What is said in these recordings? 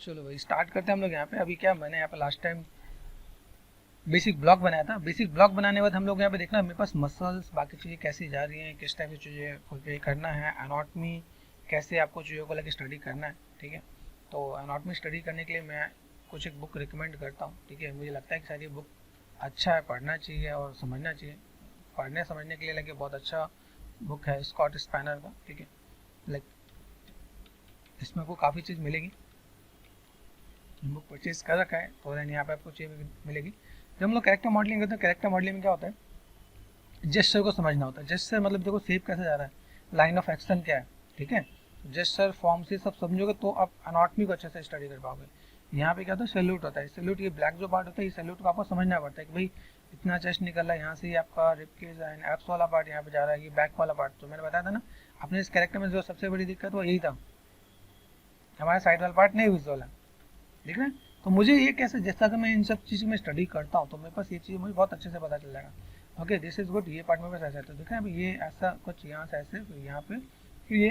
चलो भाई स्टार्ट करते हैं हम लोग यहाँ पे। अभी क्या मैंने यहाँ पे लास्ट टाइम बेसिक ब्लॉक बनाया था। बेसिक ब्लॉक बनाने के बाद हम लोग यहाँ पे देखना मेरे पास मसल्स बाकी चीज़ें कैसी जा रही हैं, किस टाइप की चीज़ें को करना है, एनाटॉमी कैसे आपको चीज़ों को लेकर स्टडी करना है। ठीक है, तो एनाटॉमी स्टडी करने के लिए मैं कुछ एक बुक रिकमेंड करता हूँ। ठीक है, मुझे लगता है कि शायद ये बुक अच्छा है, पढ़ना चाहिए और समझना चाहिए। पढ़ने समझने के लिए लगे बहुत अच्छा बुक है स्कॉट स्पैनर का। ठीक है, लाइक इसमें आपको काफ़ी चीज़ मिलेगी। बुक परचेज कर रखा है तो यहाँ पे आपको चीज़ मिलेगी। जब हम लोग कैरेक्टर मॉडलिंग करते हैं, कैरेक्टर मॉडलिंग में क्या होता है, जेस्चर को समझना होता है। जेस्चर मतलब देखो शेप कैसे जा रहा है, लाइन ऑफ एक्शन क्या है। ठीक है, जेस्चर फॉर्म से सब समझोगे तो आप एनाटॉमी को अच्छे से स्टडी कर पाओगे। यहाँ पे क्या होता है, सैल्यूट होता है। सैल्यूट ये ब्लैक जो पार्ट होता है, ये सैल्यूट को आपको समझना पड़ता है कि भाई इतना चेस्ट निकल रहा है, यहाँ से ही आपका रिबकेज एंड एब्स वाला पार्ट यहाँ पे जा रहा है, ये बैक वाला पार्ट। तो मैंने बताया था ना, अपने इस कैरेक्टर में जो सबसे बड़ी दिक्कत वो यही था, हमारा साइड वाला पार्ट नहीं विजुअल है। ठीक है, तो मुझे ये कैसे, जैसा कि मैं इन सब चीज़ में स्टडी करता हूँ तो मेरे पास ये चीज़ मुझे बहुत अच्छे से पता चल जाएगा। ओके दिस इज गुड, ये पार्ट मेरे पास ऐसा है। तो देखा अभी ये ऐसा कुछ यहाँ से ऐसे, फिर यहाँ पे, फिर ये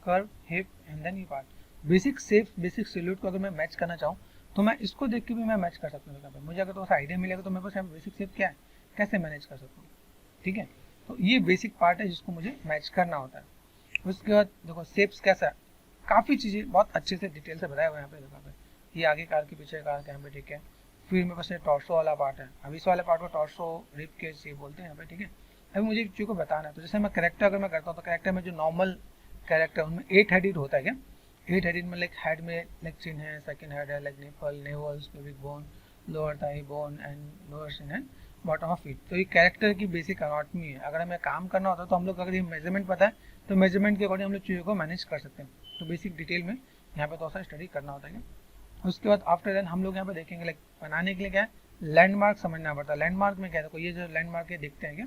कर्व हिप एंड देन ये part. Basic shape, basic salute को अगर मैं मैच करना चाहूँ तो मैं इसको देख के भी मैं मैच कर सकता हूँ। मुझे अगर तो आइडिया मिलेगा तो मेरे पास बेसिक शेप क्या है, कैसे मैनेज कर सकता हूँ। ठीक है, तो ये बेसिक पार्ट है जिसको मुझे मैच करना होता है। उसके बाद देखो शेप्स कैसा है, काफ़ी चीज़ें बहुत अच्छे से डिटेल से बताया हुआ है यहाँ पे। देखो ये आगे कार के पीछे कार के यहाँ पे। ठीक है, फिर मेरे पास ये टॉर्सो वाला पार्ट है। अब इस वाले पार्ट को टॉर्सो रिब केज ये बोलते हैं यहाँ पे। ठीक है, अभी मुझे एक चीज़ को बताना है। तो जैसे मैं कैरेक्टर अगर मैं करता हूँ तो कैरेक्टर में जो नॉर्मल कैरेक्टर उनमें 8 हेडेड होता है क्या, 8 हेडेड में लाइक हेड में लाइक चिन है, सेकंड हेड है like nipple, navels, pelvic bone, lower thigh bone and lower chin and bottom of feet. तो ये कैरेक्टर की बेसिक एनाटॉमी है। अगर हमें काम करना होता है तो हम लोग अगर ये मेजरमेंट पता है तो मेजरमेंट के अकॉर्डिंग हम लोग चीज़ों को मैनेज कर सकते हैं। तो बेसिक डिटेल में यहाँ पे तो सा स्टडी करना होता है। उसके बाद आफ्टर देन हम लोग यहाँ पे देखेंगे लाइक बनाने के लिए क्या है, लैंडमार्क समझना पड़ता है। लैंडमार्क में क्या है, देखो ये जो लैंडमार्क है देखते हैं क्या।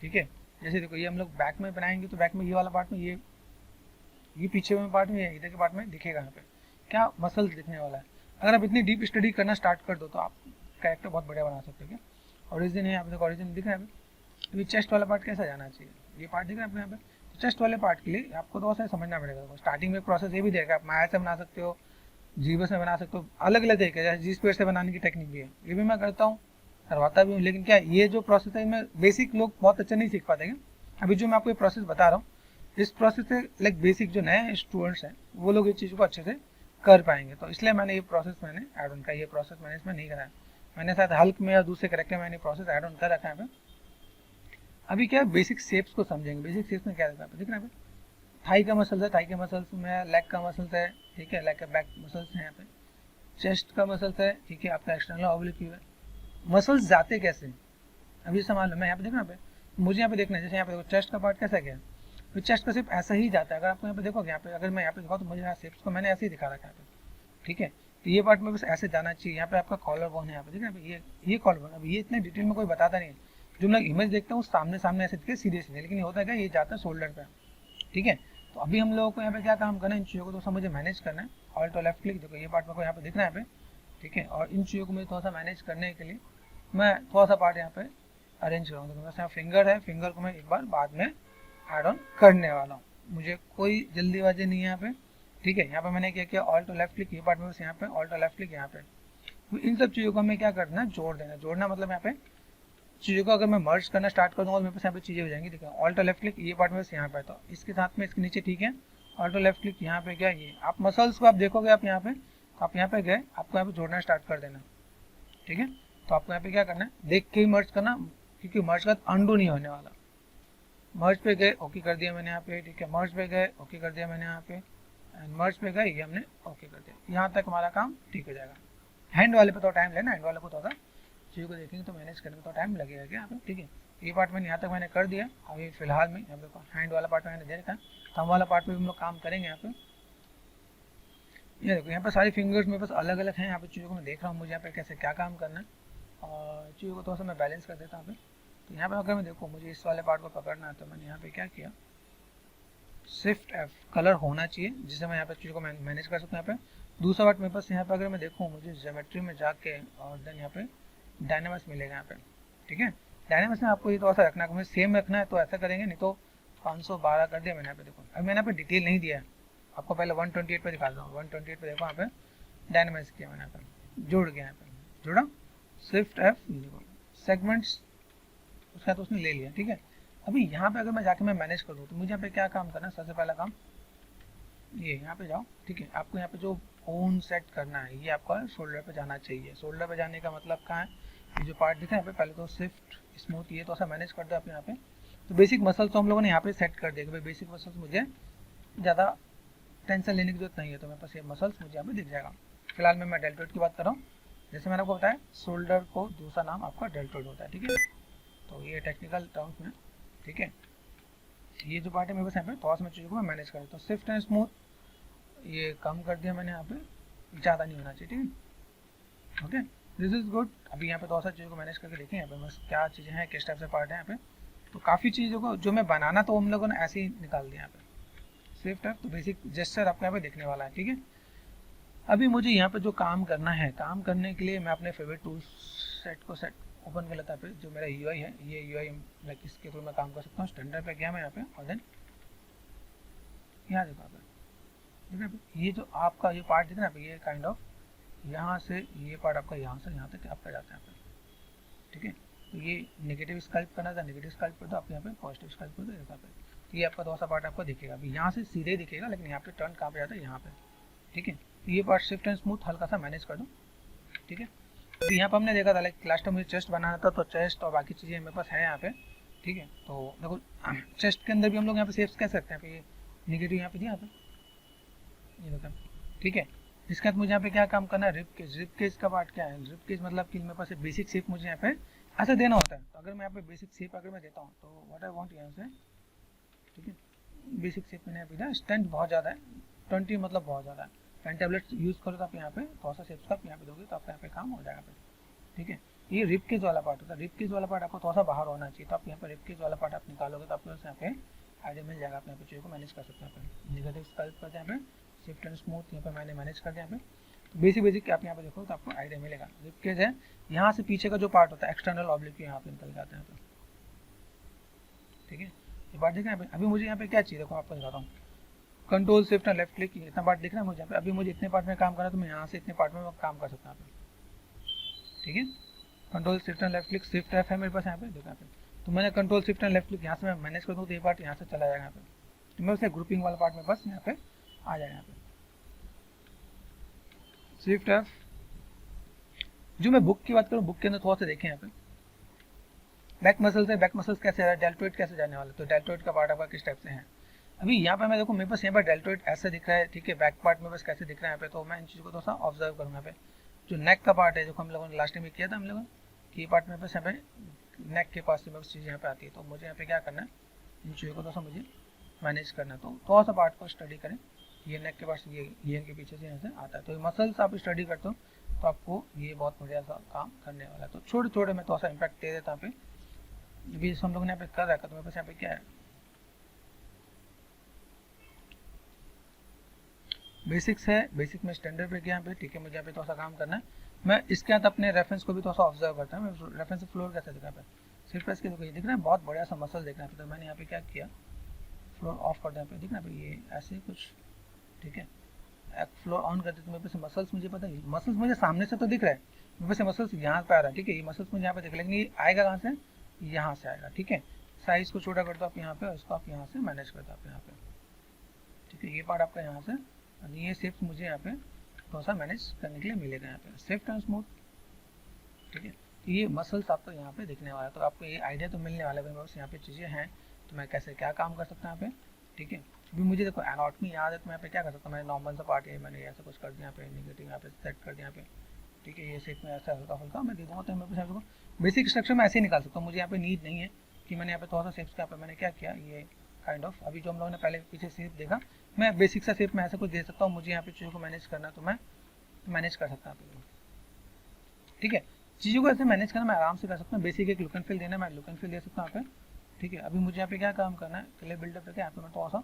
ठीक है, जैसे देखो ये हम लोग बैक में बनाएंगे तो बैक में ये वाला पार्ट में ये पीछे में पार्ट में इधर के पार्ट में दिखेगा यहाँ पे क्या मसल्स दिखने वाला है। अगर आप इतनी डीप स्टडी करना स्टार्ट कर दो तो आप कैरेक्टर बहुत बढ़िया बना सकते हो। क्या ओरिजिन है यहाँ पे, देखो ओरिजिन दिख रहा है। अभी चेस्ट वाला पार्ट कैसा जाना चाहिए, ये पार्ट दिख रहा है आपको यहाँ पे। तो चेस्ट वाले पार्ट के लिए आपको तो ऐसा समझना पड़ेगा। स्टार्टिंग में प्रोसेस ये भी देगा, आप माया से बना सकते हो, जीबस में बना सकते हो, अलग अलग तरीके जैसे जी स्पेड से बनाने की टेक्निक भी है, ये भी मैं करता हूँ, करवाता भी हूँ। लेकिन क्या ये जो प्रोसेस है मैं बेसिक लोग बहुत अच्छा नहीं सीख पाते हैं। अभी जो मैं आपको ये प्रोसेस बता रहा हूँ, इस प्रोसेस से लाइक बेसिक जो नए स्टूडेंट्स हैं वो लोग ये चीज़ को अच्छे से कर पाएंगे। तो इसलिए मैंने ये प्रोसेस मैंने ऐड ऑन का, ये प्रोसेस मैंने इसमें नहीं कराया। मैंने शायद हल्क में या दूसरे कैरेक्टर में मैंने प्रोसेस ऐड ऑन कर रखा है। अभी क्या है, बेसिक शेप्स को समझेंगे। बेसिक शेप्स में क्या रहता है दिख रहा है, थाई का मसल्स है, थाई के मसल्स में लेग का मसल्स है। ठीक है, लेग का बैक मसल्स है यहाँ पे, चेस्ट का मसल्स है। ठीक है, आपका एक्सटर्नल ऑब्लिक व्यू है। मसल्स जाते कैसे अभी संभाल लो, मैं यहाँ पे देखना पे मुझे यहाँ पे देखना है। जैसे यहाँ पे देखो चेस्ट का पार्ट कैसा गया, तो चेस्ट का सिर्फ ऐसा ही जाता है। अगर आपको यहाँ पे देखोगे, यहाँ पे अगर मैं यहाँ पे दिखाऊँ तो मुझे यहाँ शेप्स को मैंने ऐसे ही दिखा रखा है यहाँ पे। ठीक है, तो ये पार्ट में बस ऐसे जाना चाहिए। यहाँ पे आपका कॉलर बोन है, यहाँ पे ठीक है, ये कॉलर बोन। अभी ये इतने डिटेल में कोई बताता नहीं है। जो मैं इमेज देखता हूँ सामने सामने ऐसे दिखे सीधे सीधे, लेकिन ये होता है क्या, ये जाता है शोल्डर पे। ठीक है, तो अभी हम लोगों को यहाँ पे क्या काम करना है, इन चीज़ों को तो सब मुझे मैनेज करना है। ऑल्ट और लेफ्ट क्लिक, देखो ये पार्ट मेरे को यहाँ पे दिखना है यहाँ पे। ठीक है, और इन चीज़ों को मुझे थोड़ा सा मैनेज करने के लिए मैं थोड़ा सा पार्ट यहाँ पे अरेंज करूँगा। तो यहाँ फिंगर है, फिंगर को मैं एक बार बाद में ऐड ऑन करने वाला हूँ, मुझे कोई जल्दीबाजी नहीं है यहाँ पे। ठीक है, यहाँ पे मैंने क्या किया, ऑल्ट और लेफ्ट क्लिक, ये पार्ट में बस यहाँ पे ऑल्ट और लेफ्ट क्लिक यहाँ पे। तो इन सब चीज़ों को हमें क्या करना है, जोड़ देना। जोड़ना मतलब यहाँ पे चीज़ों को अगर मैं मर्ज करना स्टार्ट कर दूँगा तो मेरे पास यहाँ पे चीज़ें हो जाएंगी। देखो ऑल्ट और लेफ्ट क्लिक, ये पार्ट में बस यहाँ पे, तो इसके साथ में इसके नीचे। ठीक है, ऑल्ट और लेफ्ट क्लिक यहाँ पे क्या, ये आप मसल्स को आप देखोगे आप यहाँ पे, तो आप यहाँ पे गए, आपको यहाँ पे जोड़ना स्टार्ट कर देना। ठीक है, तो आपको यहाँ पे क्या करना है, देख के ही मर्ज करना, क्योंकि मर्ज का अंडू नहीं होने वाला। मर्ज पे गए, ओके कर दिया मैंने यहाँ पे। ठीक है, मर्ज पे गए, ओके कर दिया मैंने यहाँ पे, एंड मर्ज पे गए, ये हमने ओके कर दिया। यहाँ तक हमारा काम ठीक हो जाएगा। हैंड वाले पे तो टाइम लेना, हैंड वाले को थोड़ा चीज़ों को देखेंगे तो मैनेज करने में तो टाइम लगेगा क्या यहाँ पे। ठीक है, ये पार्ट मैंने यहाँ तक मैंने कर दिया। अभी फिलहाल में यहाँ पे हैंड वाला पार्ट मैंने दे रखा है, थंब वाला पार्ट में भी हम लोग काम करेंगे यहाँ पे। ये देखो यहाँ पे सारी फिंगर्स मेरे पास अलग अलग हैं। यहाँ पे चीज़ों को मैं देख रहा हूँ मुझे यहाँ पे कैसे क्या काम करना है, और चीज़ों को थोड़ा सा मैं बैलेंस कर देता हूँ यहाँ पे। तो यहाँ पे अगर मैं देखो मुझे इस वाले पार्ट को पकड़ना है तो मैंने यहाँ पे क्या किया, शिफ्ट F, कलर होना चाहिए जिससे मैं यहाँ पे चीज़ों को मैनेज कर सकता हूँ। यहाँ पे दूसरा पार्ट मेरे पास यहाँ पे अगर मैं देखूँ, मुझे ज्योमेट्री में जाके और देन यहाँ पे डायनामिक्स मिलेगा यहाँ पे। ठीक है, डायनामिक्स में आपको ये थोड़ा सा रखना है, मुझे सेम रखना है तो ऐसा करेंगे, नहीं तो 512 कर दिया मैंने यहाँ पे। देखो अब मैंने यहाँ पे डिटेल नहीं दिया है, आपको पहले 128 पे दिखा दूँ। 128 पे देखो यहाँ पे डायनामाइज किया मैंने यहाँ पर, जोड़ गया यहाँ पर, जोड़ा, शिफ्ट F, सेगमेंट्स उसका तो उसने ले लिया, ठीक है। अभी यहाँ पे अगर मैं जाके मैं मैनेज करूँ तो मुझे यहाँ पे क्या काम करना है, सबसे पहला काम ये यहाँ पे जाओ, ठीक है। आपको यहाँ पे जो फोन सेट करना है ये आपका शोल्डर पे जाना चाहिए। शोल्डर पे जाने का मतलब कहाँ है, ये जो पार्ट दिखा है यहाँ पे, पहले तो शिफ्ट स्मूथ ये तो ऐसा मैनेज कर दो आप यहाँ पे। तो बेसिक मसल्स तो हम लोगों ने यहाँ पे सेट कर दिया कि भाई बेसिक मसल्स मुझे ज़्यादा टेंशन लेने की जरूरत नहीं है, तो मेरे पास ये मसल्स मुझे यहाँ पे दिख जाएगा। फिलहाल मैं डेल्टोइड की बात कर रहा हूँ। जैसे मैंने आपको बताया शोल्डर को दूसरा नाम आपका डेल्टोइड होता है, ठीक है। तो ये टेक्निकल टर्म्स में, ठीक है। ये जो पार्ट है मेरे पास यहाँ पे थोड़ा सा मैं चीज़ों को मैं मैनेज करूँ, तो शिफ्ट एंड स्मूथ ये कम कर दिया मैंने यहाँ पे, ज़्यादा नहीं होना चाहिए, ठीक है। Okay, this is good. अभी यहाँ पे थोड़ा सा चीज़ों को मैनेज करके देखें यहाँ पे बस क्या चीज़ें हैं, किस टाइप से पार्ट है यहाँ पे। तो काफ़ी चीज़ों को जो मैं बनाना तो हम लोगों ने ऐसे ही निकाल दिया यहाँ पे। शिफ्ट है तो बेसिक जेस्चर आपको यहाँ पे देखने वाला है, ठीक है। अभी मुझे यहाँ पे जो काम करना है, काम करने के लिए मैं अपने फेवरेट टूल सेट को ओपन कर लेता है। जो मेरा UI है, ये UI लाइक इसके थ्रू मैं काम कर सकता हूँ। स्टैंडर्ड पे गया मैं यहाँ पे और देन यहाँ देखो आप, ठीक है। ये जो आपका ये पार्ट दिख रहा है ये काइंड ऑफ यहाँ से ये पार्ट आपका यहाँ से यहाँ तक आपका जाता है, ठीक है। तो ये नेगेटिव स्कल्प करना था, नेगेटिव स्कल्प कर दो आप यहाँ पे, पॉजिटिव स्कल्प कर दो यहाँ पे। तो ये आपका थोड़ा सा पार्ट आपको दिखेगा। अभी यहाँ से सीधे दिखेगा लेकिन यहाँ पे टर्न कहाँ पे जाता है, यहाँ पे, ठीक है। तो ये पार्ट शिफ्ट एंड स्मूथ हल्का सा मैनेज कर दो, ठीक है। तो यहाँ पर हमने देखा था लाइक लास्ट टाइम मुझे चेस्ट बनाना था, तो चेस्ट और बाकी चीज़ें मेरे पास है यहाँ पे, ठीक है। तो देखो चेस्ट के अंदर भी हम लोग यहाँ पे शेप्स कह सकते हैं। ये निगेटिव यहाँ पे दिया, यहाँ पे ये देखो, ठीक है। इसके बाद मुझे यहाँ पे क्या काम करना है, रिब केज। रिब केज का पार्ट क्या है, रिब केज मतलब कि मेरे पास एक बेसिक शेप मुझे यहाँ पे ऐसा देना होता है। तो अगर मैं यहाँ पे बेसिक शेप अगर मैं देता हूँ तो व्हाट आई वांट यहाँ से, ठीक है, बेसिक शेप मैंने यहाँ पे दिया। स्ट्रेंथ बहुत ज़्यादा है, 20 मतलब बहुत ज़्यादा है। पेन टैबलेट यूज़ करो तो आप यहाँ पे थोड़ा सा शेप्स का आप यहाँ पे दोगे तो आपका यहाँ पे काम हो जाएगा, ठीक है। ये रिब केज वाला पार्ट होता है। रिब केज वाला पार्ट आपको थोड़ा सा बाहर होना चाहिए, तो आप यहाँ पे रिब केज वाला पार्ट आप निकालोगे तो आपको यहाँ पे आइडिया मिल जाएगा। आप यहाँ पे चीज़ों को मैनेज कर सकते हैं। यहाँ पे नेगेटिव स्कल्प करते हैं, यहाँ पे शिफ्ट एंड स्मूथ यहाँ पे मैंने मैनेज कर दिया। यहाँ पे तो बेसिक आप यहाँ पे देखो तो आपको आइडिया मिलेगा। रिब केज है, यहाँ से पीछे का जो पार्ट होता है एक्सटर्नल ऑब्लिक यहाँ पे निकल जाते हैं, ठीक है। ये पार्ट देखा यहाँ पे। अभी मुझे यहाँ पे क्या चाहिए देखो आपको दिखाता हूँ। Control shift and left click, इतना पार्ट दिख रहा है मुझे यहाँ पे। अभी मुझे इतने पार्ट में काम करना है तो मैं यहाँ से इतने पार्ट में काम कर सकता हूँ, ठीक है। Control shift and left click, shift F है मेरे पास यहाँ पे, देखो यहाँ पे। तो मैंने control shift and left click यहाँ से मैं मैनेज कर दूँ तो ये पार्ट यहाँ से चला जाएगा यहाँ पे। तो मैं उसे ग्रुपिंग वाला पार्ट में बस यहाँ पे आ जाएगा। यहाँ पे शिफ्ट F। जो मैं बुक की बात करूँ, बुक के अंदर थोड़ा सा देखें यहाँ पे बैक मसल्स है। बैक मसल्स कैसे है, डेल्टोइड कैसे जाने वाला, तो डेल्टोइड का पार्ट आपका किस टाइप से है। अभी यहाँ पे मैं देखो मेरे पास यहाँ पर डेल्टोइड ऐसे दिख रहा है, ठीक है। बैक पार्ट में बस कैसे दिख रहा है यहाँ पे, तो मैं इन चीज़ों को थोड़ा सा ऑब्जर्व करूँगा। यहाँ पे जो नेक का पार्ट है, जो हम लोगों ने लास्ट टाइम में किया था हम लोगों की पार्ट में, बस यहाँ पे नेक के पास से बस चीज़ यहाँ पे आती है। तो मुझे यहाँ पे क्या करना है, इन चीज़ों को थोड़ा सा मुझे मैनेज करना है। तो थोड़ा सा पार्ट को स्टडी करें। ये नेक के पास ये इनके पीछे से यहाँ से आता है, तो ये मसल्स आप स्टडी करते हो तो आपको ये बहुत बढ़िया सा काम करने वाला है। तो छोटे छोटे मैं थोड़ा सा इम्पैक्ट दे देता हूँ यहाँ पे। अभी हम लोगों ने यहाँ पे कर रखा, तो मेरे पास यहाँ पे क्या है, बेसिक्स है। बेसिक में स्टैंडर्ड पे गया यहाँ पे, ठीक है। मुझे यहाँ पे थोड़ा सा काम करना है। मैं इसके बाद अपने रेफरेंस को भी थोड़ा सा ऑब्जर्व करता हूँ। मैं रेफरेंस फ्लोर कैसे दिखा पे, सिर्फ इसके देखो ये दिख रहा है, बहुत बढ़िया सा मसल दिख रहा है। तो मैंने यहाँ पे क्या किया, फ्लोर ऑफ कर दिया। यहाँ पे दिख रहा है ये ऐसे कुछ, ठीक है। फ्लोर ऑन करते तो मेरे पास मसल्स मुझे पता है, मसल्स मुझे सामने से तो दिख रहा है, मेरे पास मसल्स यहाँ पे आ रहा है, ठीक है। ये मसल्स मुझे यहाँ पे दिख रहा है, लेकिन ये आएगा कहाँ से, यहाँ से आएगा, ठीक है। साइज को छोटा कर दो आप यहाँ पे, उसको आप यहाँ से मैनेज कर दो आप यहाँ पे, ठीक है। ये पार्ट आपका यहाँ से, ये शेप्स मुझे यहाँ पे थोड़ा सा मैनेज करने के लिए मिलेगा यहाँ पे, शिफ्ट एंड स्मूथ, ठीक है। तो ये मसल्स आपको यहाँ पे दिखने वाला है, तो आपको ये आइडिया तो मिलने वाला है बस यहाँ पे चीज़ें हैं तो मैं कैसे क्या काम कर सकता हूँ यहाँ पे, ठीक है। अभी मुझे देखो एनाटॉमी याद है तो मैं यहाँ पे क्या कर सकता हूँ, मैंने नॉर्मल सा पार्ट है, मैंने ऐसा कुछ कर दिया यहाँ पे, निगेटिव यहाँ पे सेट कर दिया यहाँ पे, ठीक है। ये शेप में ऐसा हल्का फुल्का मैं दे दूँगा तो मैं बेसिक स्ट्रक्चर में ऐसे ही निकाल सकता हूँ। मुझे यहाँ पे नीड नहीं है कि मैंने यहाँ पे थोड़ा सा शेप्स का, यहाँ पे मैंने क्या किया, ये काइंड ऑफ अभी जो हम लोगों ने पहले पीछे शेप देखा, मैं बेसिक सा शेप में ऐसा कुछ दे सकता हूँ। मुझे यहाँ पे चीज़ों को मैनेज करना तो मैं मैनेज कर सकता हूँ, ठीक है। चीज़ों को ऐसे मैनेज करना मैं आराम से कर सकता हूँ। बेसिक एक लुक एंड फील देना, मैं लुक एंड फील दे सकता हूँ यहाँ पे, ठीक है। अभी मुझे यहाँ पे क्या काम करना है, क्ले बिल्डअप करके यहाँ पे मैं थोड़ा सा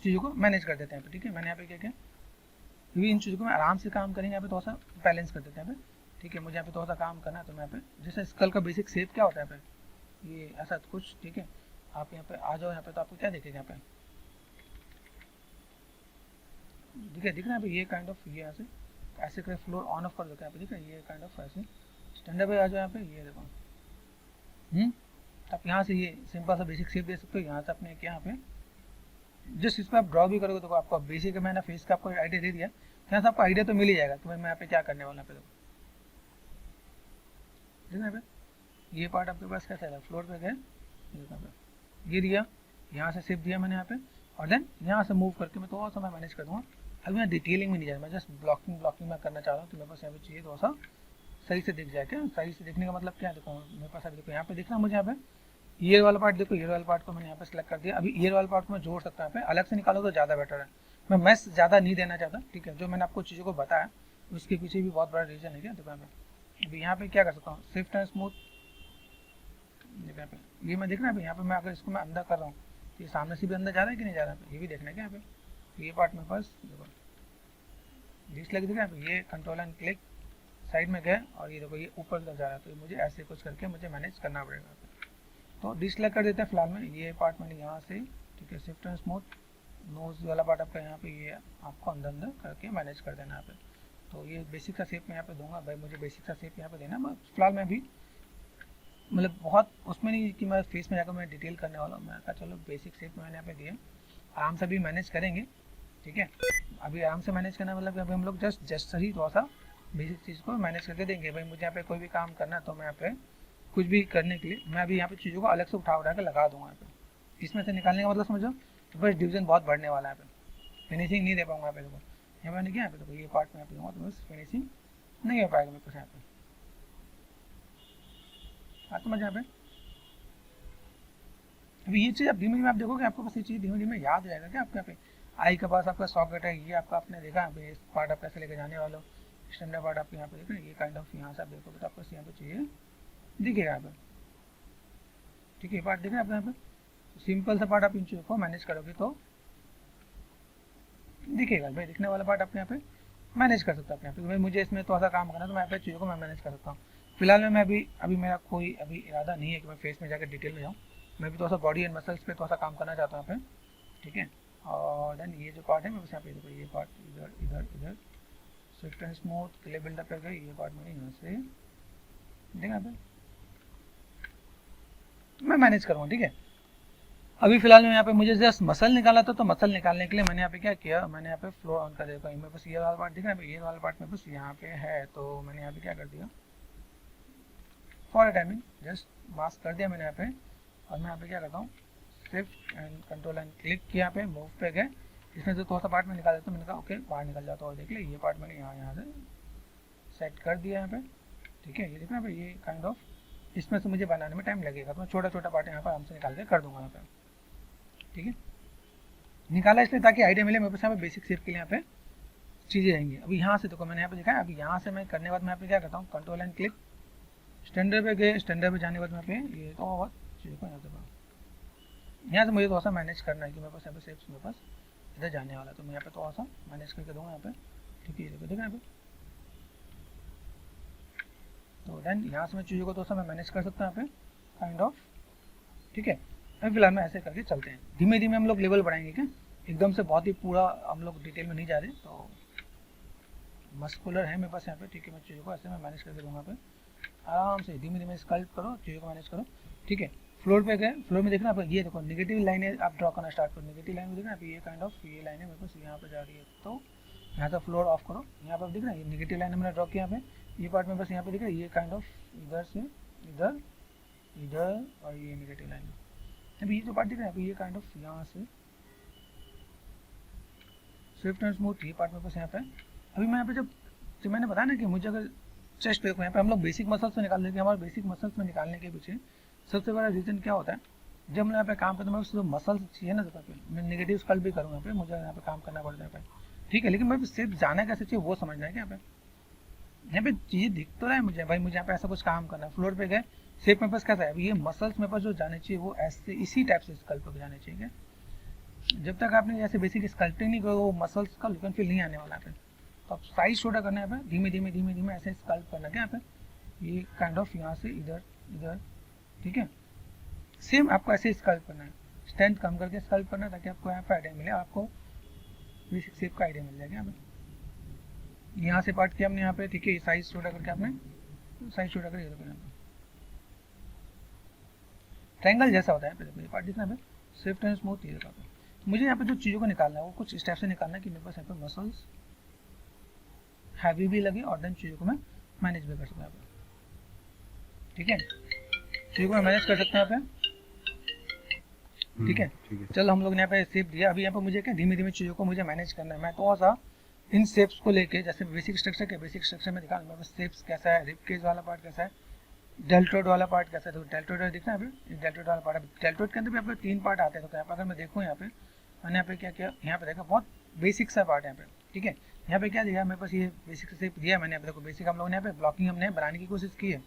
चीज़ों को मैनेज कर देते हैं, ठीक है। मैंने यहाँ पे क्या किया, क्योंकि इन चीज़ों को मैं आराम से काम करेंगे यहाँ पे, थोड़ा सा बैलेंस कर देते हैं यहाँ पे, ठीक है। मुझे यहाँ पे थोड़ा सा काम करना है तो मैं यहाँ पे जैसे स्कल का बेसिक शेप क्या होता है यहाँ पे, ये ऐसा कुछ, ठीक है। आप यहाँ पे आ जाओ यहाँ पे तो आपको क्या दिखेगा यहाँ पे, ठीक है, दिख रहा है ये काइंड ऑफ, ये यहाँ से ऐसे करके फ्लोर ऑन ऑफ कर दो, यहाँ पे दिख रहा है ये काइंड ऑफ ऐसे स्टैंडर्ड पे आ जाओ यहाँ पे, ये देखो आप यहाँ से ये सिंपल सा बेसिक शेप दे सकते हो। यहाँ से अपने यहाँ पे जस्ट इस पर आप ड्रॉ भी करोगे तो आपको बेसिक मैंने फेस का आपको आइडिया दे दिया, यहाँ से आपको आइडिया तो मिल ही जाएगा कि मैं यहाँ पे क्या करने वाला पे। देखो देखना पे ये पार्ट आपके पास कैसा है, फ्लोर पे गए ये दिया, यहाँ से शेप दिया मैंने यहाँ पे, और देन यहाँ से मूव करके मैं थोड़ा सा मैं मैनेज कर दूँगा। अभी मैं डिटेलिंग में नहीं जाए, मैं जस्ट ब्लॉकिंग मैं करना चाह रहा हूँ, तो मेरे पास यहाँ पे चाहिए थोड़ा सा सही से दिख जाए। क्या सही से दिखने का मतलब क्या है, देखो मेरे पास अभी देखो यहाँ पे दिखना मुझे यहाँ पे ईयर वाला पार्ट, देखो ईयर वाला पार्ट को मैंने यहाँ पे सेलेक्ट कर दिया। अभी ईयर वाला पार्ट को मैं जोड़ सकता हूँ, यहाँ पे अलग से निकालो तो ज़्यादा बेटर है, मैं मैस ज़्यादा नहीं देना चाहता। ठीक है, जो मैंने आपको चीज़ों को बताया उसके पीछे भी बहुत बड़ा रीज़न है। क्या देखो यहाँ पे अभी यहाँ पे क्या कर सकता हूँ, स्विफ्ट एंड स्मूथ, देखो यहाँ पे ये मैं देख रहा है यहाँ पे मैं अगर इसको मैं अंदर कर रहा हूँ तो ये सामने से भी अंदर जा रहा है कि नहीं जा रहा है, ये भी देखना है। क्या यहाँ पे ये पार्ट मेरे पास देखो डिस लग दिखा है, ये कंट्रोल एंड क्लिक साइड में गए और ये देखो ये ऊपर तक जा रहा है, तो मुझे ऐसे कुछ करके मुझे मैनेज करना पड़ेगा। तो डिसलाइक कर देते हैं फिलहाल में, ये पार्ट मैंने यहाँ से, ठीक है, शिफ्ट एंड स्मूथ नोज वाला पार्ट आपका यहाँ पे ये आपको अंदर अंदर करके मैनेज कर देना यहाँ पे। तो ये बेसिक सा शेप मैं यहाँ पे दूंगा, भाई मुझे बेसिक सा शेप यहाँ पे देना। मैं फिलहाल मैं भी मतलब बहुत उसमें नहीं कि मैं फेस में जाकर मैं डिटेल करने वाला हूँ, मैं कहा चलो बेसिक शेप मैंने यहाँ पे दिया, आराम से भी मैनेज करेंगे। ठीक है, अभी आराम से मैनेज करना मतलब अभी हम लोग जस्ट सही थोड़ा सा बेसिक चीज़ को मैनेज करके देंगे। भाई मुझे यहाँ पे कोई भी काम करना है तो मैं यहाँ पे कुछ भी करने के लिए मैं अभी यहाँ पे चीज़ों को अलग से उठा के लगा दूंगा यहाँ पे। इसमें से निकालने का मतलब समझो, तो बस डिवीजन बहुत बढ़ने वाला है, यहाँ पे फिनिशिंग नहीं दे पाऊंगा यहाँ पे। देखो यहाँ मैंने क्या यहाँ पे देखो ये पार्ट में यहाँ पे दूंगा तो बस फिनिशिंग नहीं हो पाएगा मेरे पास यहाँ पे। हाँ समझ यहाँ पे अभी ये चीज़ आप धीमे धीमे आप देखोगे आपको बस ये चीज़ धीमे धीमे याद हो जाएगा। क्या आपके यहाँ पे आई के पास आपका सॉकेट है, ये आपका आपने देखा यहाँ पे पार्ट आप कैसे लेके जाने वाले हो, स्टैंडर्ड पार्ट आपके यहाँ पे देख रहे हैं, ये काइंड ऑफ यहाँ से आप देखोगे तो आपको यहाँ पे चाहिए दिखेगा यहाँ पे। ठीक है, पार्ट देखें आप यहाँ पे सिंपल सा पार्ट आप इन चीज़ों को मैनेज करोगे तो दिखेगा। भाई दिखने वाला पार्ट आपके यहाँ पे मैनेज कर सकता हूँ यहाँ पे, भाई मुझे इसमें थोड़ा सा काम करना तो मैं यहाँ पे चीज़ों को मैं मैनेज कर सकता हूँ। फिलहाल में मैं अभी मेरा कोई अभी इरादा नहीं है कि मैं फेस में जाकर डिटेल में जाऊँ, मैं भी थोड़ा सा बॉडी एंड मसल्स पे थोड़ा सा काम करना चाहता हूँ यहाँ पे। ठीक है, और देन ये जो पार्ट है मैं बस यहाँ पे देखो ये पार्ट इधर इधर इधर swift and smooth clay buildup कर गए, ये पार्ट मैंने यहाँ से देखा यहाँ पे मैं मैनेज करूँगा। ठीक है, अभी फिलहाल में यहाँ पे मुझे जस्ट मसल निकाला था, तो मसल निकालने के लिए मैंने यहाँ पे क्या किया, मैंने यहाँ पे फ्लोर ऑन कर दिया। मेरे पास ये वाला पार्ट दिख रहा है, ये वाला पार्ट मेरे पास यहाँ पे है, तो मैंने यहाँ पे क्या कर दिया for a timing just mask कर दिया मैंने यहाँ पे। और मैं यहाँ पे क्या करता हूँ shift and control and click किया, यहाँ पे मूव पे गए, इसमें से थोड़ा सा पार्ट में निकाल देता हूँ। मैंने कहा ओके बाहर निकल जाता और देख ले ये पार्ट मैंने यहाँ से सेट कर दिया यहाँ पे। ठीक है, ये देखना भाई ये काइंड ऑफ इसमें से मुझे बनाने में टाइम लगेगा, तो मैं छोटा छोटा पार्ट यहाँ पर आराम से निकाल के कर दूंगा यहाँ पे। ठीक है, निकाला इसलिए ताकि आइडिया मिले मेरे पास यहाँ पे बेसिक शेप के लिए यहाँ पे चीज़ें रहेंगी। अभी यहाँ से देखो मैंने यहाँ पे देखा है, अभी यहाँ से मैं करने के बाद मैं यहाँ पे क्या करता हूँ कंट्रोल एंड क्लिक स्टैंडर्ड पे गए, स्टैंडर्ड पे जाने के बाद मैं पे ये तो बहुत चीज़ों को यहाँ से मुझे थोड़ा सा मैनेज करना है कि मेरे पास यहाँ पे शेप्स मेरे पास इधर जाने वाला, तो मैं यहाँ पे थोड़ा सा मैनेज करके दूँगा यहाँ पे। ठीक है, देखो यहाँ पे तो देन यहाँ से मैं चीज़ों को थोड़ा सा मैं मैनेज कर सकता हूँ यहाँ पे काइंड ऑफ। ठीक है, अभी फिलहाल में ऐसे करके चलते हैं, धीमे धीमे हम लोग लेवल बढ़ाएंगे। क्या एकदम से बहुत ही पूरा हम लोग डिटेल में नहीं जा रहे, तो मस्कुलर है मेरे पास यहाँ पे। ठीक है, मैं चीज़ों को ऐसे मैं मैनेज करके दूँगा पे आराम से धीमे धीमे स्कल्प करो, चीज़ों को मैनेज करो। ठीक है, फ्लोर पे गए, फ्लोर में देखना आप ये देखो नेगेटिव लाइनें आप ड्रॉ करना स्टार्ट करो। नेगेटिव लाइन में देखना आप ये काइंड ऑफ ये लाइनें मेरे पास यहाँ पे जा रही है, तो यहाँ से फ्लोर ऑफ करो। यहाँ पर देखना ये नेगेटिव लाइन मैंने ड्रॉ किया यहाँ पे, ये पार्ट में बस यहाँ पे दिख रहा है ये काइंड ऑफ इधर से इधर इधर और ये नेगेटिव लाइन। अभी ये जो पार्ट दिख रहा है ये काइंड ऑफ यहाँ से स्विफ्ट एंड स्मूथ ये पार्ट में बस यहाँ पे। अभी मैं यहाँ पे जब मैंने बताया ना कि मुझे अगर चेस्ट पे यहाँ पे हम लोग बेसिक मसल्स में निकाल देंगे, हमारे बेसिक मसल्स में निकालने के पीछे सबसे बड़ा रीज़न क्या होता है, जब मैं यहाँ पे काम करता हूँ मैं मसल्स चाहिए ना जगह पे, मैं नेगेटिव स्कल्प भी करूँ यहाँ पे, मुझे यहाँ पे काम करना पड़ता है। ठीक है, लेकिन मैं सिर्फ जाना कैसे चाहिए वो समझना है। क्या यहाँ पे चीज़ें दिख तो रहा है मुझे, भाई मुझे यहाँ पे ऐसा कुछ काम करना है। फ्लोर पे गए शेप मेरे पास कैसा है, ये मसल्स मेरे पास जो जाने चाहिए वो ऐसे इसी टाइप से स्कल्प पे जाने चाहिए। जब तक आपने जैसे बेसिक स्कल्पटिंग नहीं करो वो मसल्स का लुक एंड फील नहीं आने वाला है। तो आप साइज छोटा करना है, धीमे धीमे धीमे धीमे ऐसे स्कल्प करना है। यहाँ पे ये काइंड ऑफ यहाँ से इधर इधर। ठीक है, सेम आपको ऐसे स्कल्प करना है, स्ट्रेंथ कम करके स्कल्प करना है ताकि आपको यहाँ पे आइडिया मिले। आपको बेसिक शेप का आइडिया मिल जाएगा यहाँ पे। यहाँ से पार्ट किया हमने यहाँ पे, ठीक है, साइज छोटा करके आपने साइज छोटा कर, ये देखो यहाँ पे ट्रायंगल जैसा होता है। देखो ये पार्ट दिखना है स्विफ्ट एंड स्मूथ, ये देखो। मुझे यहाँ पे जो चीज़ों को निकालना है वो कुछ स्टेप से निकालना है कि मेरे पास यहाँ पे मसल्स हैवी भी लगे और देन चीज़ों को मैं मैनेज भी कर सकता हूँ, ठीक है, चीज़ों को मैं मैनेज कर सकता हूँ यहाँ पे, ठीक है। चलो हम लोग ने यहाँ पे शेप दिया, अभी यहाँ पे मुझे क्या धीमे धीमे चीज़ों को मुझे मैनेज करना है। मैं थोड़ा सा इन शेप्स को लेके, जैसे बेसिक स्ट्रक्चर के बेसिक स्ट्रक्चर में दिखा, मेरे पास शेप्स कैसा है, रिब केज वाला पार्ट कैसा है, डेल्टोइड वाला पार्ट कैसा है। तो डेल्टोइड दिखना है अभी, डेल्टोइड वाला पार्ट, डेल्टोइड के अंदर भी आपको 3 पार्ट आते हैं। तो यहाँ पर अगर मैं देखूँ, यहाँ पे मैंने यहाँ पे क्या किया, यहाँ पे देखा बहुत बेसिक सा पार्ट है यहाँ पे, ठीक है। यहाँ पे क्या दिया मेरे पास, ये बेसिक शेप दिया मैंने। यहाँ पे देखो बेसिक हम लोगों ने यहाँ पे ब्लॉकिंग हमने बनाने की कोशिश की है,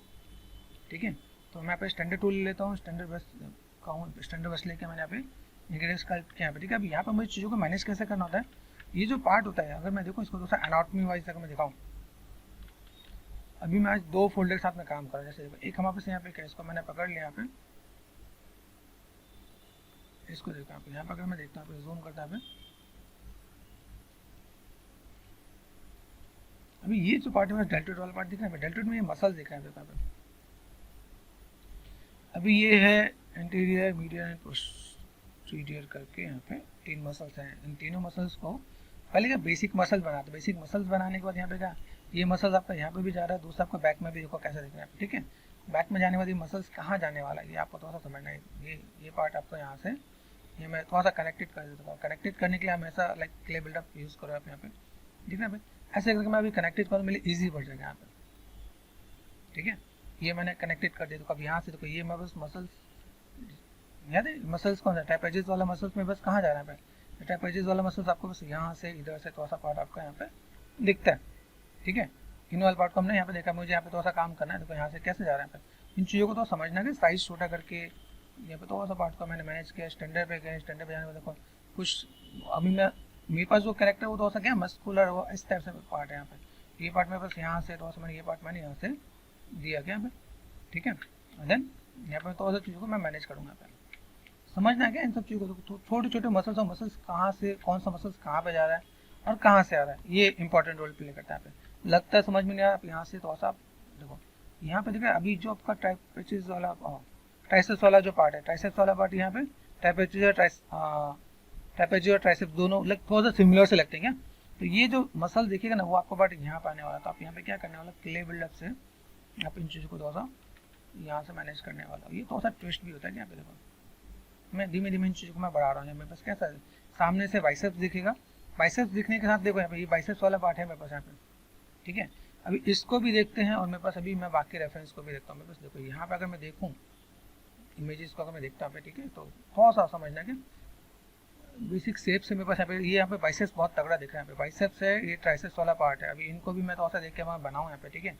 ठीक है। तो मैं यहाँ पे स्टैंडर्ड टूल लेता हूँ, स्टैंडर्ड बस स्टैंडर्ड बस लेके मैंने यहाँ पे नेगेटिव स्कल्प्ट किया यहाँ पे, ठीक है। अभी यहाँ पर मुझे चीज़ों को मैनेज कैसे करना होता है, ये जो पार्ट होता है, अगर मैं देखूँ इसको दोस्तों एनाटॉमी वाइज अगर मैं दिखाऊँ, अभी मैं आज 2 फोल्डर के साथ में काम कर रहा हूँ। जैसे एक हमारे पास यहाँ पे क्या, इसको मैंने पकड़ लिया यहाँ पे, इसको देखो यहाँ पे अगर मैं देखता हूँ, जूम करता है। अभी ये जो पार्ट है डेल्टोइड वाला पार्ट दिख रहा है, डेल्टोइड में ये मसल्स दिख रहे हैं यहाँ पे। अभी ये है इंटीरियर, मीडियर एंड पोस्टीरियर करके यहाँ पे 3 मसल्स हैं। इन तीनों मसल्स को पहले क्या बेसिक मसल्स बनाते, बेसिक मसल्स बनाने के बाद यहाँ पे क्या, ये मसल्स आपका यहाँ पे भी जा रहा है, दूसरा आपका बैक में भी देखो कैसा दिख रहा है, ठीक है। बैक में जाने वाली मसल्स कहाँ जाने वाला है ये आपको थोड़ा सा समझना है। ये पार्ट आपको यहाँ से, ये मैं थोड़ा सा कनेक्टेड कर देता हूँ। कनेक्टेड करने के लिए हमेशा लाइक क्ले बिल्डअप यूज़ करो आप यहाँ पे, ठीक है। ऐसे करके मैं अभी कनेक्टेड करूँ, मेरे ईजी पड़ जाएगा यहाँ पे, ठीक है। ये मैंने कनेक्टेड कर दिया। तो अब यहाँ से देखो ये मैं बस मसल्स, याद है मसल्स कौन सा, ट्राइपेजिस वाला मसल्स में बस कहाँ जा रहा है, ट्राइपेजिस वाला मसल्स आपको बस यहाँ से इधर से थोड़ा सा पार्ट आपका यहाँ पे दिखता है, ठीक है। इन वाला पार्ट को हमने यहाँ पे देखा, मुझे यहाँ पे थोड़ा सा काम करना है। देखो यहाँ से कैसे जा रहा है, इन चीज़ों को तो समझना कि साइज छोटा करके यहाँ पे थोड़ा सा पार्ट को मैंने मैनेज किया। स्टैंडर्ड पे गए, स्टैंडर्ड पे जाने में देखो कुछ, अभी मेरे पास जो कैरेक्टर वो थोड़ा सा क्या मस्कुलर, वो इस टाइप से पार्ट है यहाँ पे। ये पार्ट मेरे पास यहाँ से थोड़ा सा मैंने, ये पार्ट मैंने यहाँ से दिया क्या यहाँ पे, ठीक है। देन यहाँ पे थोड़ा सा चीज़ों को मैं मैनेज करूँगा यहाँ पे। समझना है क्या इन सब चीज़ों को, छोटे छोटे मसल्स और मसल्स कहाँ से, कौन सा मसल्स कहाँ पे जा रहा है और कहाँ से आ रहा है, ये इंपॉर्टेंट रोल प्ले करता है यहाँ पे। लगता है समझ में नहीं आ रहा, आप यहाँ से थोड़ा सा देखो, यहाँ पे दिख रहा है अभी जो आपका ट्राइपेचिस वाला, ट्राइसेप्स वाला जो पार्ट है, ट्राइसेप्स वाला पार्ट यहाँ पे ट्राइपेचिस और ट्राइसेप्स दोनों थोड़ा सा सिमिलर से लगते हैं क्या। तो ये जो मसल देखिएगा ना, वो आपको पार्ट यहाँ पे आने वाला। तो आप यहाँ पे क्या करने वाला, क्ले बिल्डअप से आप इन चीज़ों को थोड़ा सा यहाँ से मैनेज करने वाला। ये थोड़ा सा ट्विस्ट भी होता है यहाँ पे, देखो मैं धीमे धीमे इन चीज़ों को मैं बढ़ा रहा हूँ। मेरे पास कैसा है, सामने से बाइसेप्स दिखेगा, बाइसेप्स दिखने के साथ देखो यहाँ पे ये बाइसेप्स वाला पार्ट है मेरे पास यहाँ पे, ठीक है। अभी इसको भी देखते हैं और मेरे पास अभी मैं बाकी रेफरेंस को भी देखता हूँ। मेरे पास देखो यहाँ पे अगर मैं देखूँ इमेजेस को, अगर मैं देखता हूँ, ठीक है, तो थोड़ा सा समझना कि बेसिक शेप से मेरे पास यहाँ पे बाइसेप्स बहुत तगड़ा दिख रहा है। यहाँ पे बाइसेप्स है, ये ट्राइसेप्स वाला पार्ट है। अभी इनको भी मैं थोड़ा सा देख के मैं बनाऊँ यहाँ पे, ठीक है।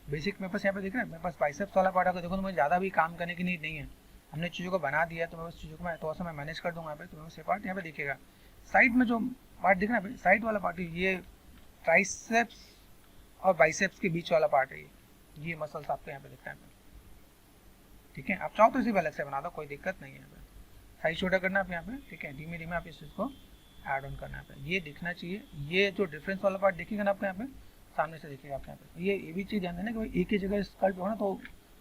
बेसिक मेरे पास यहाँ पे दिख रहा है, मेरे पास बाइसेप्स वाला पार्ट है। देखो तो मुझे ज़्यादा भी काम करने की नीड नहीं है, हमने चीज़ों को बना दिया। तो मैं उस चीज़ों को मैं थोड़ा सा मैं मैनेज कर दूँगा यहाँ पे। तो मैं पार्ट यहाँ पे दिखेगा, साइड में जो पार्ट दिख रहा है, साइड वाला पार्ट, ये ट्राइसेप्स और बाइसेप्स के बीच वाला पार्ट है, ये मसल्स आपको यहाँ पे दिख रहा है, ठीक है। आप चाहो तो इसी अलग से बना दो, कोई दिक्कत नहीं है। यहाँ पे साइज छोटा करना आप यहाँ पे, ठीक है। धीमे धीमे आप इस चीज़ को ऐड ऑन करना है, ये दिखना चाहिए। ये जो डिफरेंस वाला पार्ट दिखेगा ना आपको यहाँ पे, सामने से दिखेगा आपको यहाँ पे। ये भी चीज़ ध्यान देना कि एक ही जगह स्कल्प हो ना तो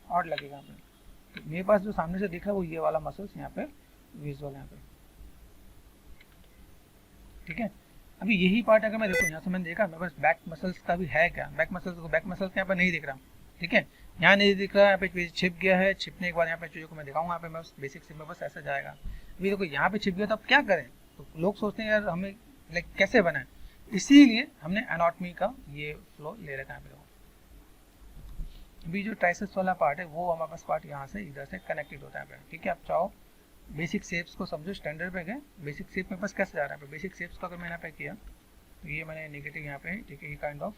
और लगेगा यहाँ पे। तो मेरे पास जो सामने से दिख रहा है वो ये वाला मसल्स यहाँ पे विजुअल यहाँ पे, ठीक है। अभी यही पार्ट अगर मैं देखूँ, यहाँ से मैंने देखा मेरे पास बैक मसल्स का भी है क्या, बैक मसल्स यहाँ पे नहीं दिख रहा, ठीक है। यहाँ नहीं दिख रहा, यहाँ पे छिप गया है। छिपने के बाद यहाँ पे चीज़ों को मैं दिखाऊंगा, यहाँ पे मैं बेसिक से मैं बस ऐसा जाएगा। अभी देखो यहाँ पे छिप गया, तो अब क्या करें, तो लोग सोचते हैं यार हमें लाइक कैसे बनाए, इसीलिए हमने एनाटॉमी का ये फ्लो ले रखा है। यहाँ पे अभी जो ट्राइसेप्स वाला पार्ट है वो हमारे पास पार्ट यहाँ से इधर से कनेक्टेड होता है, ठीक है। आप चाहो बेसिक शेप्स को समझो, स्टैंडर्ड पे गए, बेसिक शेप में पास कैसे जा रहा है। बेसिक शेप्स को अगर मैंने यहाँ पे किया तो ये मैंने नेगेटिव यहाँ पे, ठीक है, ये काइंड ऑफ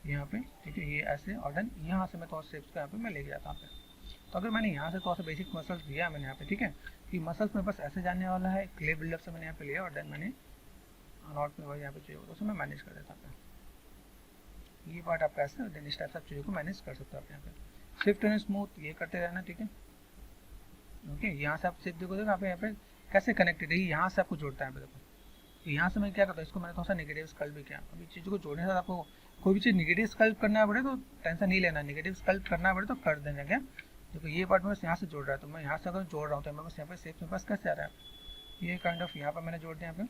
यहाँ पे, ठीक है, ये ऐसे और देन यहाँ से मैं थोड़ा शेप्स को यहाँ पे मैं लेके जाता हूँ। तो अगर मैंने यहाँ से थोड़ा सा बेसिक मसल्स दिया मैंने यहाँ पे, ठीक है, कि मसल्स मेरे पास ऐसे जाने वाला है, क्ले बिल्डअप से मैंने यहाँ पे लिया और देन मैंने नॉट में वही यहाँ पे चाहिए तो मैं मैनेज कर देता हूँ। ये पार्ट आप ऐसे देन इस टाइप से चीज़ों को मैनेज कर सकते हो आप यहाँ पे। स्विफ्ट एंड स्मूथ ये करते रहना, ठीक है। ओके, यहाँ से आप सिर्फ देखो यहाँ पे कैसे कनेक्टेड है, यहाँ से आपको जोड़ता है। देखो तो यहाँ से मैं क्या करता हूँ, इसको मैंने थोड़ा सा नेगेटिव स्कल्प भी किया। अभी चीज़ों को जोड़ने से आपको कोई भी चीज़ नेगेटिव स्कल्प करना पड़े तो टेंशन नहीं लेना, नेगेटिव स्कल्प करना पड़े तो कर देना। क्या देखो ये पार्ट में बस यहाँ से जोड़ रहा है, तो मैं यहाँ से अगर जोड़ रहा हूँ तो मैं बस यहाँ पे शेप में बस कैसे आ रहा है, ये काइंड ऑफ यहाँ पर मैंने जोड़ दिया यहाँ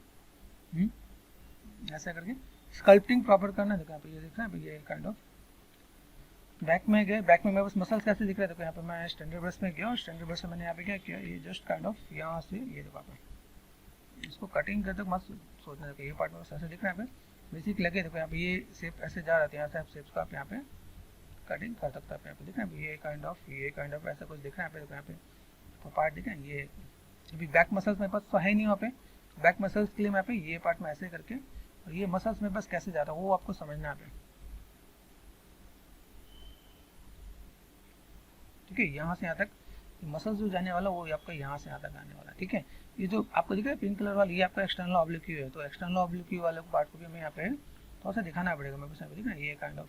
पे ऐसा करके स्कल्पटिंग प्रॉपर करना। देखो यहाँ पे ये दिख रहा है, ये काइंड ऑफ बैक में गए, बैक में मैं बस मसल्स कैसे दिख रहा है। देखो यहाँ पे मैं स्टैंडर्ड ब्रश में गया और स्टैंडर्ड ब्रश से मैंने यहाँ पे क्या किया, ये जस्ट काइंड ऑफ यहाँ से ये देखो आप इसको कटिंग करते मत सोचना। देखो ये पार्ट में बस ऐसे दिख रहा है, बेसिक लगे। देखो यहाँ पे ये शेप ऐसे जा रहा था, यहाँ से आप शेप्स को आप यहाँ पे कटिंग कर सकते हैं। यहाँ पे दिख रहा है ये काइंड ऑफ ऐसा कुछ दिख रहा है। देखो यहाँ पे तो पार्ट दिख रहा है, ये अभी बैक मसल्स मेरे पास तो है नहीं वहाँ पे। बैक मसल्स के लिए मैं यहाँ पे ये पार्ट में ऐसे करके, और ये मसल्स मेरे पास कैसे जा रहा है वो आपको समझना है। ठीक है, यहाँ से यहाँ तक मसल्स जो जाने वाला वो आपका यहाँ से यहाँ तक आने वाला। ठीक है, ये जो आपको दिख रहा है पिंक कलर वाला, ये आपका एक्सटर्नल ऑब्लिक व्यू है। तो एक्सटर्नल ऑब्लिक व्यू वाले पार्ट को भी हमें यहाँ पे थोड़ा सा दिखाना पड़ेगा। मेरे पास दिख रहा है ये काइंड ऑफ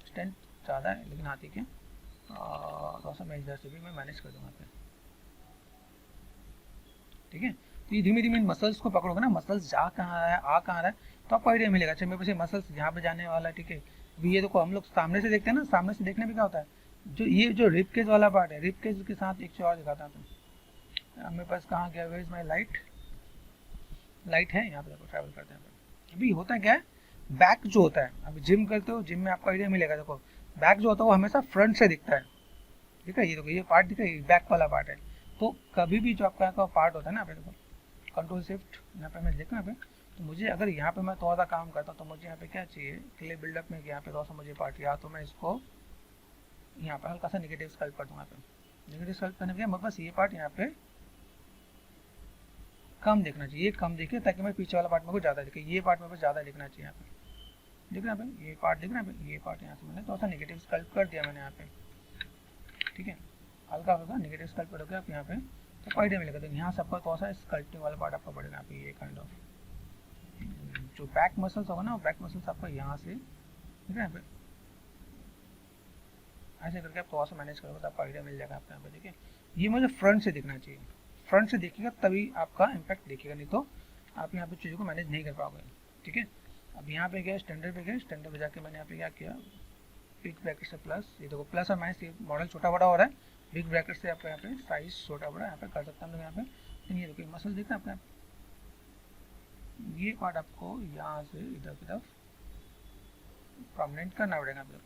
स्ट्रेंथ ज़्यादा है, लेकिन आती है थोड़ा सा मैं इधर से भी मैं मैनेज कर दूँगा पे। ठीक है, तो ये धीमे धीमे मसल्स को पकड़ोगे ना, मसल्स जा कहाँ रहा है आ कहाँ रहा है तो आपको आइडिया मिलेगा। अच्छा मेरे पास मसल्स यहाँ पे जाने वाला है। ठीक है, अभी ये देखो हम लोग सामने से देखते हैं ना, सामने से देखने में क्या होता है, जो ये जो रिब केज वाला पार्ट है, रिब केज के साथ एक चीज़ और दिखाता हूँ। मेरे पास कहाँ गया, where is my light, light है यहाँ पे, देखो ट्रैवल करते हैं। अभी होता क्या है, बैक जो होता है, अभी जिम करते हो, जिम में आपको आइडिया मिलेगा। देखो बैक जो होता है वो हमेशा फ्रंट से दिखता है। ठीक है, ये देखो ये पार्ट दिख रहा है, बैक वाला पार्ट है। तो कभी भी जो आपका पार्ट होता है ना, देखो कंट्रोल शिफ्ट यहाँ पे मैं देखो यहाँ पे, तो मुझे अगर यहाँ पे मैं थोड़ा सा काम करता हूँ तो मुझे यहाँ पे क्या चाहिए, क्ले बिल्डअप में यहाँ पे थोड़ा सा मुझे पार्ट, या तो मैं इसको यहाँ पे हल्का सा नेगेटिव स्कल्प कर दूँगा। यहाँ पे नेगेटिव स्कल्प करने के लिए मेरे पास ये पार्ट यहाँ पे कम देखना चाहिए, कम दिखे ताकि मैं पीछे वाला पार्ट मेरे को ज़्यादा दिखे। ये पार्ट मेरे को ज़्यादा दिखना चाहिए। यहाँ पे दिख रहा है, ये पार्ट दिख रहा है, ये पार्ट यहाँ से मैंने थोड़ा सा नेगेटिव स्कल्प कर दिया मैंने यहाँ पे। ठीक है, हल्का हल्का नेगेटिव स्कल्प करोगे आप यहाँ पे तो आइडिया मिलेगा। तो यहाँ से आपका थोड़ा सा स्कल्पटिंग वाला पार्ट आपका पड़ेगा। यहाँ पे ये काइंड ऑफ जो बैक मसल्स होगा ना, वो बैक मसल्स आपका यहाँ से दिख रहा है यहाँ पे, ऐसे करके आप थोड़ा सा मैनेज करोगे तो आपको आइडिया मिल जाएगा आपको यहाँ पे। देखिए ये मुझे फ्रंट से दिखना चाहिए, फ्रंट से देखिएगा तभी आपका इम्पैक्ट दिखेगा, नहीं तो आप यहाँ पे चीज़ों को मैनेज नहीं कर पाओगे। ठीक है, अब यहाँ पे गया स्टैंडर्ड पे गए, स्टैंडर्ड पे जाके मैंने यहाँ पे क्या किया, बिग ब्रैकेट से प्लस, ये देखो प्लस और माइनस, ये मॉडल छोटा बड़ा हो रहा है। बिग ब्रैकेट से आपको यहाँ पे साइज छोटा बड़ा यहाँ पे कर सकते हैं हम लोग यहाँ पे। लेकिन ये देखो मसल देखना आपका, ये पार्ट आपको यहाँ से इधर की तरफ प्रोमिनेंट करना पड़ेगा आप लोग।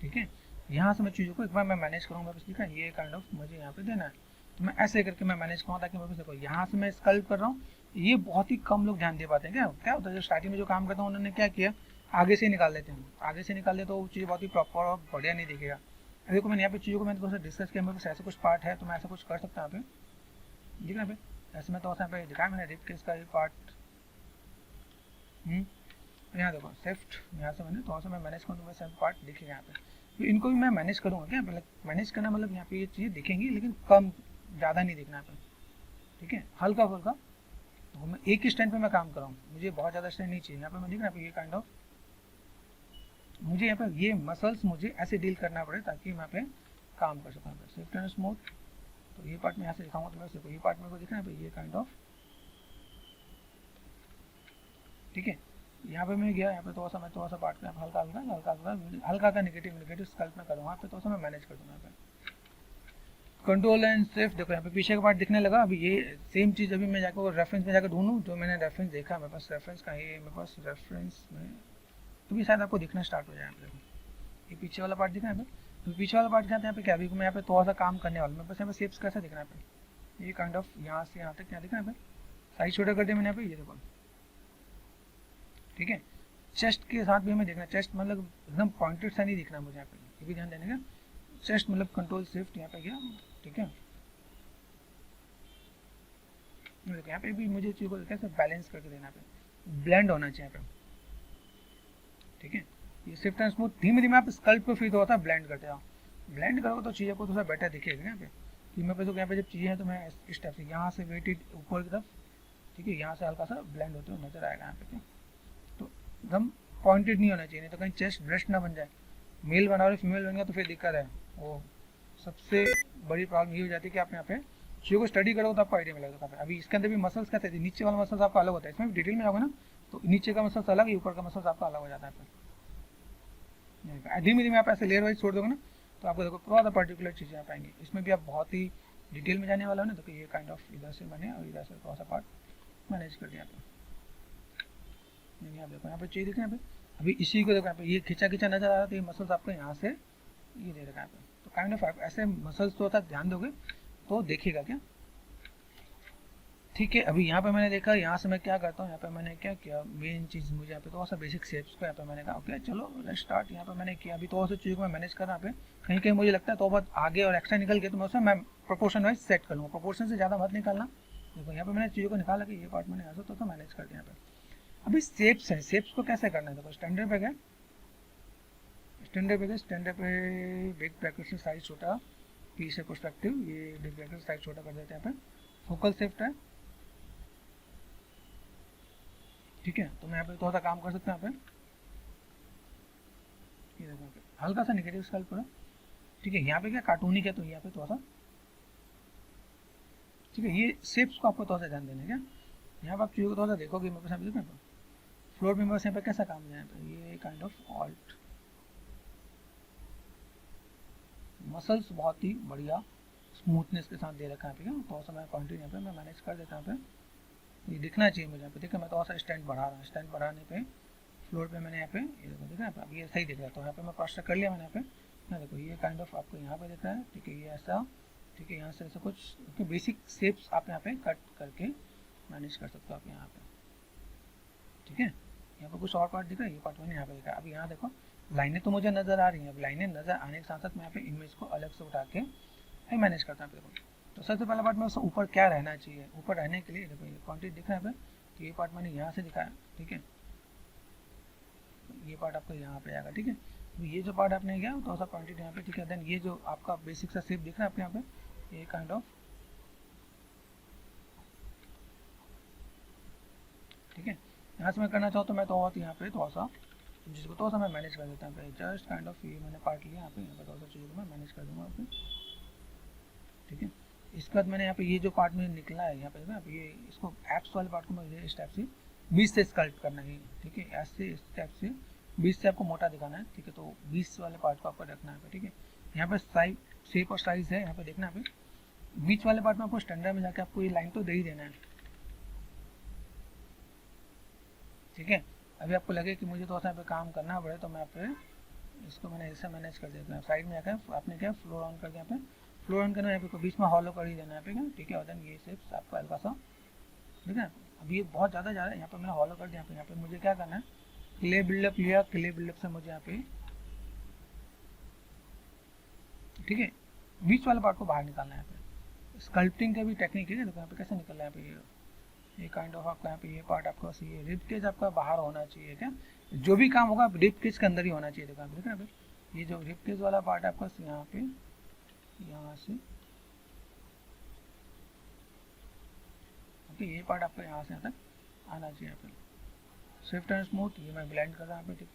ठीक है, यहाँ से मैं चीज़ों को एक बार मैं मैनेज करूँगा, बस ठीक है, ये काइंड ऑफ मुझे यहाँ पे देना है। तो मैं ऐसे करके मैं मैनेज करूँ ताकि मैं बस देखो यहाँ से मैं स्कल्प कर रहा हूँ। ये बहुत ही कम लोग ध्यान दे पाते हैं। क्या होता है, जो स्टार्टिंग में जो काम करता हूँ उन्होंने क्या किया, आगे से निकाल देते हैं, आगे से निकाल दे तो वो चीज़ बहुत ही प्रॉपर और बढ़िया नहीं दिखेगा। देखो मैंने यहाँ पे चीज़ों को मैंने थोड़ा सा डिस्कस किया, मेरे पास ऐसा कुछ पार्ट है तो मैं ऐसा कुछ कर सकता हूँ यहाँ पे। ठीक है, पे ऐसे में थोड़ा सा यहाँ पे दिखाया मैंने रिब केस का ये पार्ट। यहाँ देखो सेफ्ट, यहाँ से मैंने थोड़ा सा मैं मैनेज करूँगा, सब पार्ट दिखेगा यहाँ पे। तो इनको भी मैं मैनेज करूँगा। क्या मतलब मैनेज करना, मतलब यहाँ पे ये चीज़ें दिखेंगी लेकिन कम, ज़्यादा नहीं दिखना यहाँ पे। ठीक है, हल्का फुल्का, तो मैं एक ही स्टैंड पे मैं काम कर रहा हूँ, मुझे बहुत ज़्यादा स्टैंड नहीं चाहिए। यहाँ पे मैं दिख रहा है ये काइंड ऑफ, मुझे यहाँ पे ये मसल्स मुझे ऐसे डील करना पड़े ताकि मैं पे काम कर सकूँ। सेफ्ट एंड स्मूथ, तो ये पार्ट मैं यहाँ से दिखाऊंगा तो मैं ये पार्ट मेरे को दिख रहा है ये काइंड ऑफ। ठीक है, यहाँ पे मैं गया, यहाँ पे थोड़ा सा पार्ट का हल्का का नेगेटिव स्कल्प में करूँगा, यहाँ पे थोड़ा सा मैं मैनेज कर दूँगा। यहाँ पे कंट्रोल एंड शिफ्ट, देखो यहाँ पे पीछे का पार्ट दिखने लगा। अभी ये सेम चीज़ अभी मैं जाकर रेफरेंस में जाकर ढूंढूँ, जो मैंने रेफरेंस देखा मेरे पास, रेफरेंस का ये मेरे पास रेफरेंस में तो भी शायद आपको दिखना स्टार्ट हो जाए। यहाँ पे ये पीछे वाला पार्ट दिख रहा है, तो पीछे वाला पार्ट क्या था, यहाँ पे क्या, अभी मैं यहाँ पे थोड़ा सा काम करने वाला, मेरे पास यहाँ पे शेप्स कैसा दिख रहा है, यहाँ पे ये काइंड ऑफ यहाँ से यहाँ तक क्या दिख रहा है, यहाँ पे साइज छोटा कर दिया मैंने यहाँ पे, ये देखो। ठीक है, चेस्ट के साथ भी हमें देखना, चेस्ट मतलब एकदम पॉइंटेड सा नहीं दिखना मुझे यहाँ पे, ये भी ध्यान देने का। चेस्ट मतलब कंट्रोल शिफ्ट यहाँ पे गया। ठीक है, यहाँ पे भी मुझे चीज़ को कैसे बैलेंस करके देना, पे ब्लेंड होना चाहिए यहाँ पे। ठीक है, ये शिफ्ट एंड स्मूथ, धीमे धीमे आप स्कल्प को फील होता है ब्लेंड करते हो, ब्लेंड करोगे तो चीज़ें को थोड़ा बेटर दिखेगा यहाँ पे। कि मेरे पे तो यहाँ पे जब चीज़ें हैं तो मैं इस टाइप से यहाँ से वेटेड ऊपर की तरफ, ठीक है, यहाँ से हल्का सा ब्लेंड होते हुए नजर आएगा यहाँ पे। तो एकदम पॉइंटेड नहीं होना चाहिए, नहीं तो कहीं चेस्ट ब्रेस्ट ना बन जाए। मेल बना रहे फीमेल बन गया तो फिर दिक्कत है, वो सबसे बड़ी प्रॉब्लम ये हो जाती है कि आप यहाँ पे चीज़ों को स्टडी करोगे तो आपको आइडिया मिलेगा काफ़ी। अभी इसके अंदर भी मसल्स कैसे थे, नीचे वाला मसल्स आपका अलग होता है, इसमें भी डिटेल में जाओगे ना तो नीचे का मसल्स अलग है, ऊपर का मसल्स आपका अलग हो जाता है। धीमे धीमे आप ऐसे लेयर वाइज छोड़ दोगे ना तो आपको देखो थोड़ा सा पर्टिकुलर चीज़ें आ पाएंगी। इसमें भी आप बहुत ही डिटेल में जाने वाला हो ना तो ये काइंड ऑफ इधर से मैंने और इधर से थोड़ा सा पार्ट मैनेज कर दिया यहाँ पे। आप देखो यहाँ पे चाहिए, देखो यहाँ पे अभी इसी को देखो यहाँ पे ये खिंचा खिंचा नजर आ रहा है तो ये मसल्स आपको यहाँ से ये दे रखा है यहाँ पे। तो काइंड ऑफ ऐसे मसल्स थोड़ा सा ध्यान दोगे तो देखिएगा क्या, ठीक है। अभी यहाँ पे मैंने देखा, यहाँ से मैं क्या करता हूँ, यहाँ पे मैंने क्या किया, मेन चीज़ मुझे यहाँ पे थोड़ा सा बेसिक शेप्स को यहाँ पे मैंने कहा ओके चलो लेट्स स्टार्ट। यहाँ पे मैंने किया, अभी थोड़ा सा चीज़ों को मैं मैनेज कर रहा पे, कहीं कहीं मुझे लगता है तो बहुत आगे और एक्स्ट्रा निकल गया तो मैं उसमें मैं प्रोपोर्शन वाइज सेट कर लूँगा, प्रोपोर्शन से ज़्यादा मत निकालना। देखो यहाँ पे मैंने चीज़ों को निकाला कि ये पार्ट मैंने यहाँ से तो मैनेज कर दिया यहाँ पे। अभी शेप्स है, शेप्स को कैसे करना है, देखो स्टैंडर्ड पे गया, स्टैंडर्ड पे गया, स्टैंडर्ड पे बिग ब्रैकेट से साइज छोटा, पी से पर्सपेक्टिव, ये बिग ब्रैकेट साइज छोटा कर देते हैं यहाँ पे। फोकल शिफ्ट है, ठीक है। तो मैं यहाँ पे थोड़ा सा काम कर सकता हूँ यहाँ पे, ये देखो हल्का सा नेगेटिव स्केल पूरा, ठीक है। यहाँ पे क्या कार्टूनिक है तो यहाँ पे थोड़ा सा, ठीक है। ये शेप्स को आपको थोड़ा सा ध्यान देना है क्या, यहाँ पे आप चीज़ों को थोड़ा सा देखोगे मेरे पास यहाँ पे फ्लोर मेंबर्स यहाँ पे कैसा काम है, यहाँ पे ये काइंड ऑफ ऑल्ट मसल्स बहुत ही बढ़िया स्मूथनेस के साथ दे रखा है यहाँ पे, थोड़ा सा मैं क्वांटिटी यहाँ पे मैं मैनेज कर देता हूँ यहाँ पे, ये दिखना चाहिए मुझे यहाँ पे, ठीक है। मैं थोड़ा सा स्टैंड बढ़ा रहा हूँ, स्टैंड बढ़ाने पे फ्लोर पे मैंने यहाँ पे ये देखो, देखा अब ये सही दिख रहा है तो यहाँ पे मैं पास्टर कर लिया मैंने यहाँ पे, यहाँ देखो ये काइंड ऑफ आपको यहाँ पे दिख रहा है, ठीक है। ये ऐसा, ठीक है, यहाँ से ऐसा कुछ बेसिक शेप्स आप यहाँ पे कट करके मैनेज कर सकते हो आप यहाँ पे, ठीक है। यहाँ पे कुछ और पार्ट दिख रहा है, ये पार्ट मैंने यहाँ पे देखा। अब यहाँ देखो लाइनें तो मुझे नज़र आ रही हैं, अब लाइनें नज़र आने के साथ साथ मैं यहाँ पे इमेज को अलग से उठा के मैनेज करता हूँ। देखो तो सबसे पहला पार्ट में उससे ऊपर क्या रहना चाहिए, ऊपर रहने के लिए देखो ये क्वांटिटी दिख रहा है यहाँ पे, तो ये पार्ट मैंने यहाँ से दिखाया, ठीक है। ये पार्ट आपको यहाँ पे आएगा, ठीक है। तो ये जो पार्ट आपने किया तो ऐसा क्वांटिटी यहाँ पे, ठीक है। देन ये जो आपका बेसिक सा शेप दिख रहा है आपके यहाँ पे, ये काइंड ऑफ, ठीक है। यहाँ से मैं करना चाहूँ तो मैं तो यहाँ पे थोड़ा सा जिसको थोड़ा सा मैं मैनेज कर देता हूँ, जस्ट काइंड ऑफ ये मैंने पार्ट लिया यहाँ पे थोड़ा सा चीज़ों को मैं मैनेज कर दूँगा यहाँ पे, ठीक है। इसके बाद मैंने यहाँ पे ये जो पार्ट में निकला है यहाँ पे ना, ये इसको एप्स वाले पार्ट को मुझे इस टाइप से 20 से स्कल्प्ट करना है, ठीक है। ऐसे इस टाइप से 20 से आपको मोटा दिखाना है, ठीक है। तो 20 वाले पार्ट को आपको रखना है, ठीक है। यहाँ पे साइज शेप और साइज है यहाँ पे देखना है, बीच वाले पार्ट में आपको स्टैंडर्ड में जाके आपको ये लाइन तो दे ही देना है, ठीक है। अभी आपको लगे कि मुझे थोड़ा सा यहाँ पे काम करना पड़े तो मैं यहाँ पे इसको मैंने ऐसे मैनेज कर देता हूँ। साइड में आकर आपने क्या फ्लोर ऑन कर दिया, यहाँ पे फ्लोर ऑन करना, यहाँ पे बीच में हॉलो कर ही देना है यहाँ पे, ठीक है। और देन ये शेप्स आपको हल्का सा, ठीक है। अभी ये बहुत ज़्यादा जा रहा है, यहाँ पे मैंने हॉलो कर दिया, यहाँ पे मुझे क्या करना है, क्ले बिल्डअप लिया, क्ले बिल्डअप से मुझे यहाँ पे, ठीक है, बीच वाले पार्ट को बाहर निकालना है। यहाँ पे स्कल्पटिंग का भी टेक्निक है, देखो यहाँ पे कैसे निकल रहा है यहाँ पे, ये काइंड ऑफ आपका यहाँ पे ये पार्ट आपका ये रिब केज आपका बाहर होना चाहिए क्या, जो भी काम होगा रिब केज के अंदर ही होना चाहिए। देखो आप देख रहे हैं ये जो रिब केज वाला पार्ट आपका यहाँ पे, यहाँ से ओके, ये पार्ट आपका यहाँ से यहाँ तक आना चाहिए। यहाँ पे स्विफ्ट एंड स्मूथ ये मैं ब्लेंड कर रहा हूँ यहाँ पे, ठीक,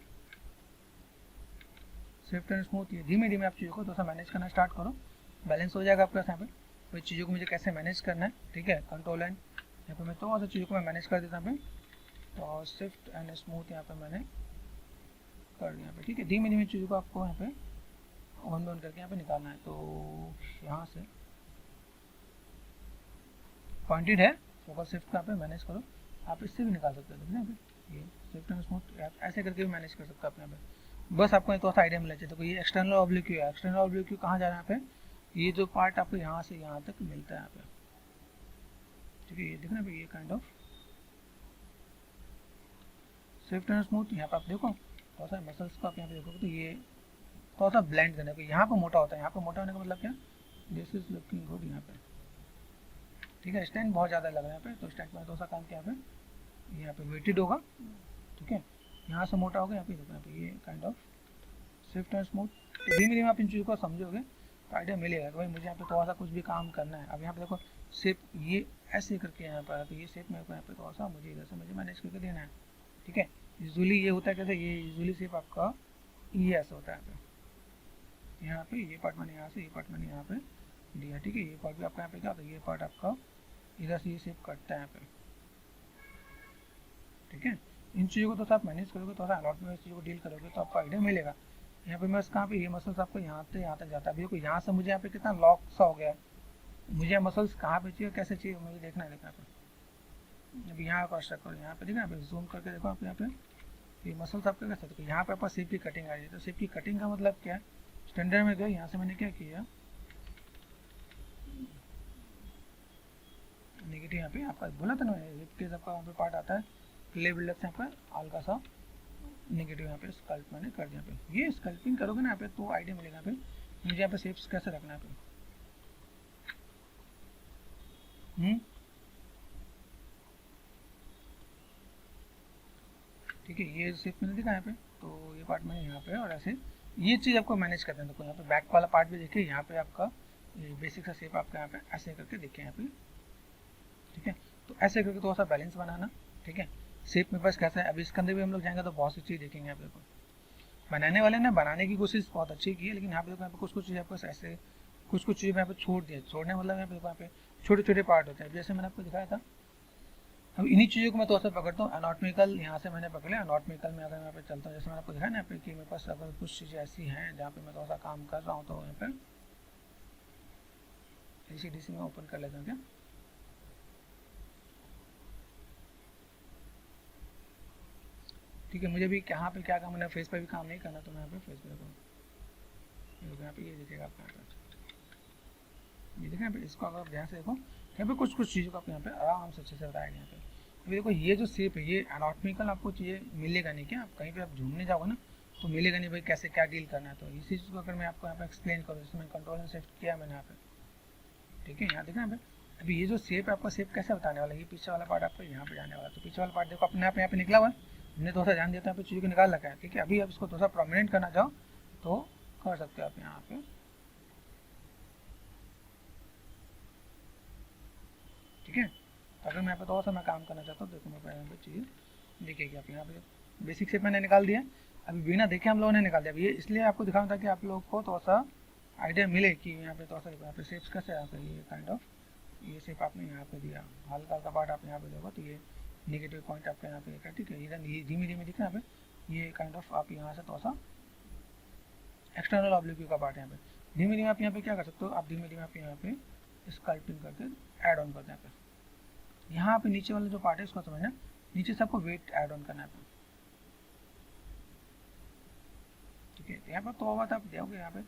स्विफ्ट एंड स्मूथ ये धीमे धीमे आप चीज़ों को थोड़ा सा मैनेज करना स्टार्ट करो, बैलेंस हो जाएगा आपका यहाँ पे। वही चीज़ों को मुझे कैसे मैनेज करना है, ठीक है। कंट्रोल एंड यहाँ पे मैं थोड़ा सा चीज़ों को मैं मैनेज कर देता हूँ, तो स्विफ्ट एंड स्मूथ यहाँ पे मैंने कर दिया यहाँ पे, ठीक है। धीमे धीमे चीज़ों को आपको यहाँ पे ऑन ऑन करके यहाँ पे निकालना है। तो यहाँ से पॉइंटेड है, फोकस शिफ्ट यहाँ पे मैनेज करो, आप इससे भी निकाल सकते हो, देखिए यहाँ पे ये स्विफ्ट एंड स्मूथ ऐसे करके भी मैनेज कर सकते हो आप यहाँ पे। बस आपको थोड़ा सा आइडिया मिला चाहिए। तो ये एक्सटर्नल ऑब्लिक्यू है, एक्सटर्नल ऑब्लिक्यू कहाँ जा रहा है यहाँ पे, ये जो पार्ट आपको यहाँ से यहाँ तक मिलता है यहाँ पे, ठीक है। ये देखना भाई ये kind of Swift and smooth, यहाँ पे आप देखो थोड़ा सा मसल्स को आप यहाँ पे देखोगे तो ये थोड़ा सा ब्लेंड करने पे यहाँ पे मोटा होता है, यहाँ पे मोटा होने का मतलब क्या, दिस इज लुकिंग गुड यहाँ पे, ठीक है। स्टैंड बहुत ज़्यादा लग रहा है यहाँ पे, तो स्टैंड में थोड़ा सा काम किया यहाँ पे वेटेड होगा, ठीक है। यहाँ से मोटा होगा यहाँ पे, देखो यहाँ पे ये kind of Swift and smooth. तो धीमे धीमे आप इन चीज़ों को समझोगे तो आइडिया मिलेगा कि भाई मुझे यहाँ पे थोड़ा सा कुछ भी काम करना है। अब यहाँ पे देखो शेप ये ऐसे करके यहाँ पर, तो ये शेप मेरे को यहाँ पे थोड़ा सा मुझे इधर से मुझे मैनेज करके देना है, ठीक है। यूजुअली ये होता है कैसे, ये यूजुअली शेप आपका ये ऐसा होता है यहाँ पे ये पार्ट मैंने यहाँ से, ये पार्ट मैंने यहाँ पे दिया, ठीक है। ये पार्ट भी आपका यहाँ पे क्या होता है, ये पार्ट आपका इधर से ये शेप कटता है यहाँ पे, ठीक है। इन चीज़ों को तो आप मैनेज करोगे, थोड़ा अलॉट में इस चीज़ को डील करोगे तो आपको आइडिया मिलेगा। यहाँ पे मैं कहाँ पे ये मसल्स आपको यहाँ से यहाँ तक जाता है। अभी देखो यहाँ से मुझे यहाँ पे कितना लॉक सा हो गया है, मुझे मसल्स कहाँ पे चाहिए कैसे चाहिए मुझे देखना है। देखना पे अभी यहाँ क्रॉस चेक करो, यहाँ पे देखना, पे जूम करके देखो आप यहाँ पे ये मसल्स आपके कैसे, देखो यहाँ पे आपका शेप की कटिंग आ रही है। तो शेप की कटिंग का मतलब क्या है, स्टैंडर्ड में गए यहाँ से मैंने क्या किया, नेगेटिव यहाँ पे आपका बोला था ना हिप के आपका वहाँ पे पार्ट आता है क्ले बिल्डअप से आपका हल्का सा नेगेटिव यहाँ पे स्कल्प मैंने कर दिया। पे ये स्कल्पिंग करोगे ना यहाँ पे तो आइडिया मिलेगा यहाँ पे मुझे यहाँ पे शेप्स कैसे रखना है पे। ठीक है, ये शेप मैंने दिखा यहाँ पे, तो ये पार्ट मैंने यहाँ पे, और ऐसे ये चीज़ आपको मैनेज करना है। देखो यहाँ पे बैक वाला पार्ट भी देखिए, यहाँ पे आपका ये बेसिक सा शेप आपका यहाँ पे ऐसे करके देखिए यहाँ पे, ठीक है। तो ऐसे करके थोड़ा सा बैलेंस बनाना, ठीक है। शेप में बस कैसा है, अभी इसके अंदर भी हम लोग जाएंगे तो बहुत सी चीज़ देखेंगे यहाँ पे। देखो बनाने वाले ने बनाने की कोशिश बहुत अच्छी की है, लेकिन यहाँ पे देखो यहाँ पे कुछ कुछ चीज़ें आपको ऐसे कुछ चीज़ें यहाँ पे छोड़ दिया। छोड़ने मतलब यहाँ पे देखो यहाँ पे छोटे छोटे पार्ट होते हैं, जैसे मैंने आपको दिखाया था। अब इन्हीं चीज़ों को मैं थोड़ा सा पकड़ता हूँ। एनाटॉमिकल यहाँ से मैंने पकड़े, एनाटॉमिकल में अगर यहाँ पे चलता हूँ, जैसे मैंने आपको दिखाया ना यहाँ पे कि मेरे पास अगर कुछ चीज़ें ऐसी हैं जहाँ पे मैं थोड़ा सा काम कर रहा हूँ, तो यहाँ पे ACDC में ओपन कर लेता हूँ क्या। ठीक है, मुझे भी कहाँ पे क्या काम है, फेस पे भी काम नहीं करना, तो मैं यहाँ पे फेस पे करूँ। यहाँ पे ये दिखेगा आपको, यहाँ पे ये देखा यहाँ पे, इसको अगर आप ध्यान से देखो यहाँ पे कुछ कुछ चीज़ों को आपको यहाँ पे आराम से अच्छे से बताया यहाँ पे। अभी देखो ये जो शेप है ये एनाटॉमिकल आपको चाहिए मिलेगा नहीं क्या, आप कहीं पे आप झूमने जाओगे ना तो मिलेगा नहीं भाई कैसे क्या डील करना है। तो इसी चीज़ को अगर मैं आपको यहाँ पे एक्सप्लेन करूँ, जैसे मैंने कंट्रोल शिफ्ट किया मैंने यहाँ पे, ठीक है। यहाँ देखा यहाँ पे अभी ये जो शेप है आपका शेप कैसे बताने वाला है, ये पीछे वाला पार्ट आपका यहाँ पे जाने वाला है। तो पीछे वाला पार्ट देखो अपने आप यहाँ पे निकला हुआ है, हमने थोड़ा सा ध्यान देता है यहाँ पे चीज़ों को निकाल रखा है, ठीक है। अभी आप इसको थोड़ा सा प्रोमिनेंट करना चाहो तो कर सकते हो आप यहाँ पे, ठीक है। तो अगर मैं यहाँ पे थोड़ा सा मैं काम करना चाहता हूँ, देखो मेरे पास यहाँ पे चीज़ दिखेगी आप यहाँ पे बेसिक शेप मैंने निकाल दिया। अभी बिना देखे हम लोगों ने निकाल दिया। ये इसलिए आपको दिखाना था कि आप लोग को थोड़ा सा आइडिया मिले कि यहाँ पे थोड़ा सा यहाँ पे शेप्स कैसे आता है। ये काइंड ऑफ ये शेप आपने यहाँ पे दिया, हल्का हल्का पार्ट आप यहाँ पे देखो तो ये नेगेटिव पॉइंट आपका यहाँ पे देखा, ठीक है। ये धीमे धीमे दिखा यहाँ पे, ये काइंड ऑफ आप यहाँ से थोड़ा सा एक्सटर्नल ऑब्लिक्यू का पार्ट यहाँ पे धीमे धीमे आप यहाँ पे क्या कर सकते हो, आप धीमे धीमे आप यहाँ पे स्कल्पिंग करके ऐड ऑन करते हैं यहाँ पे। यहाँ पे नीचे वाला जो पार्ट है उसको समझना, नीचे से आपको वेट ऐड ऑन करना है, ठीक है। यहाँ पर तो बात आप देखोगे, यहाँ पे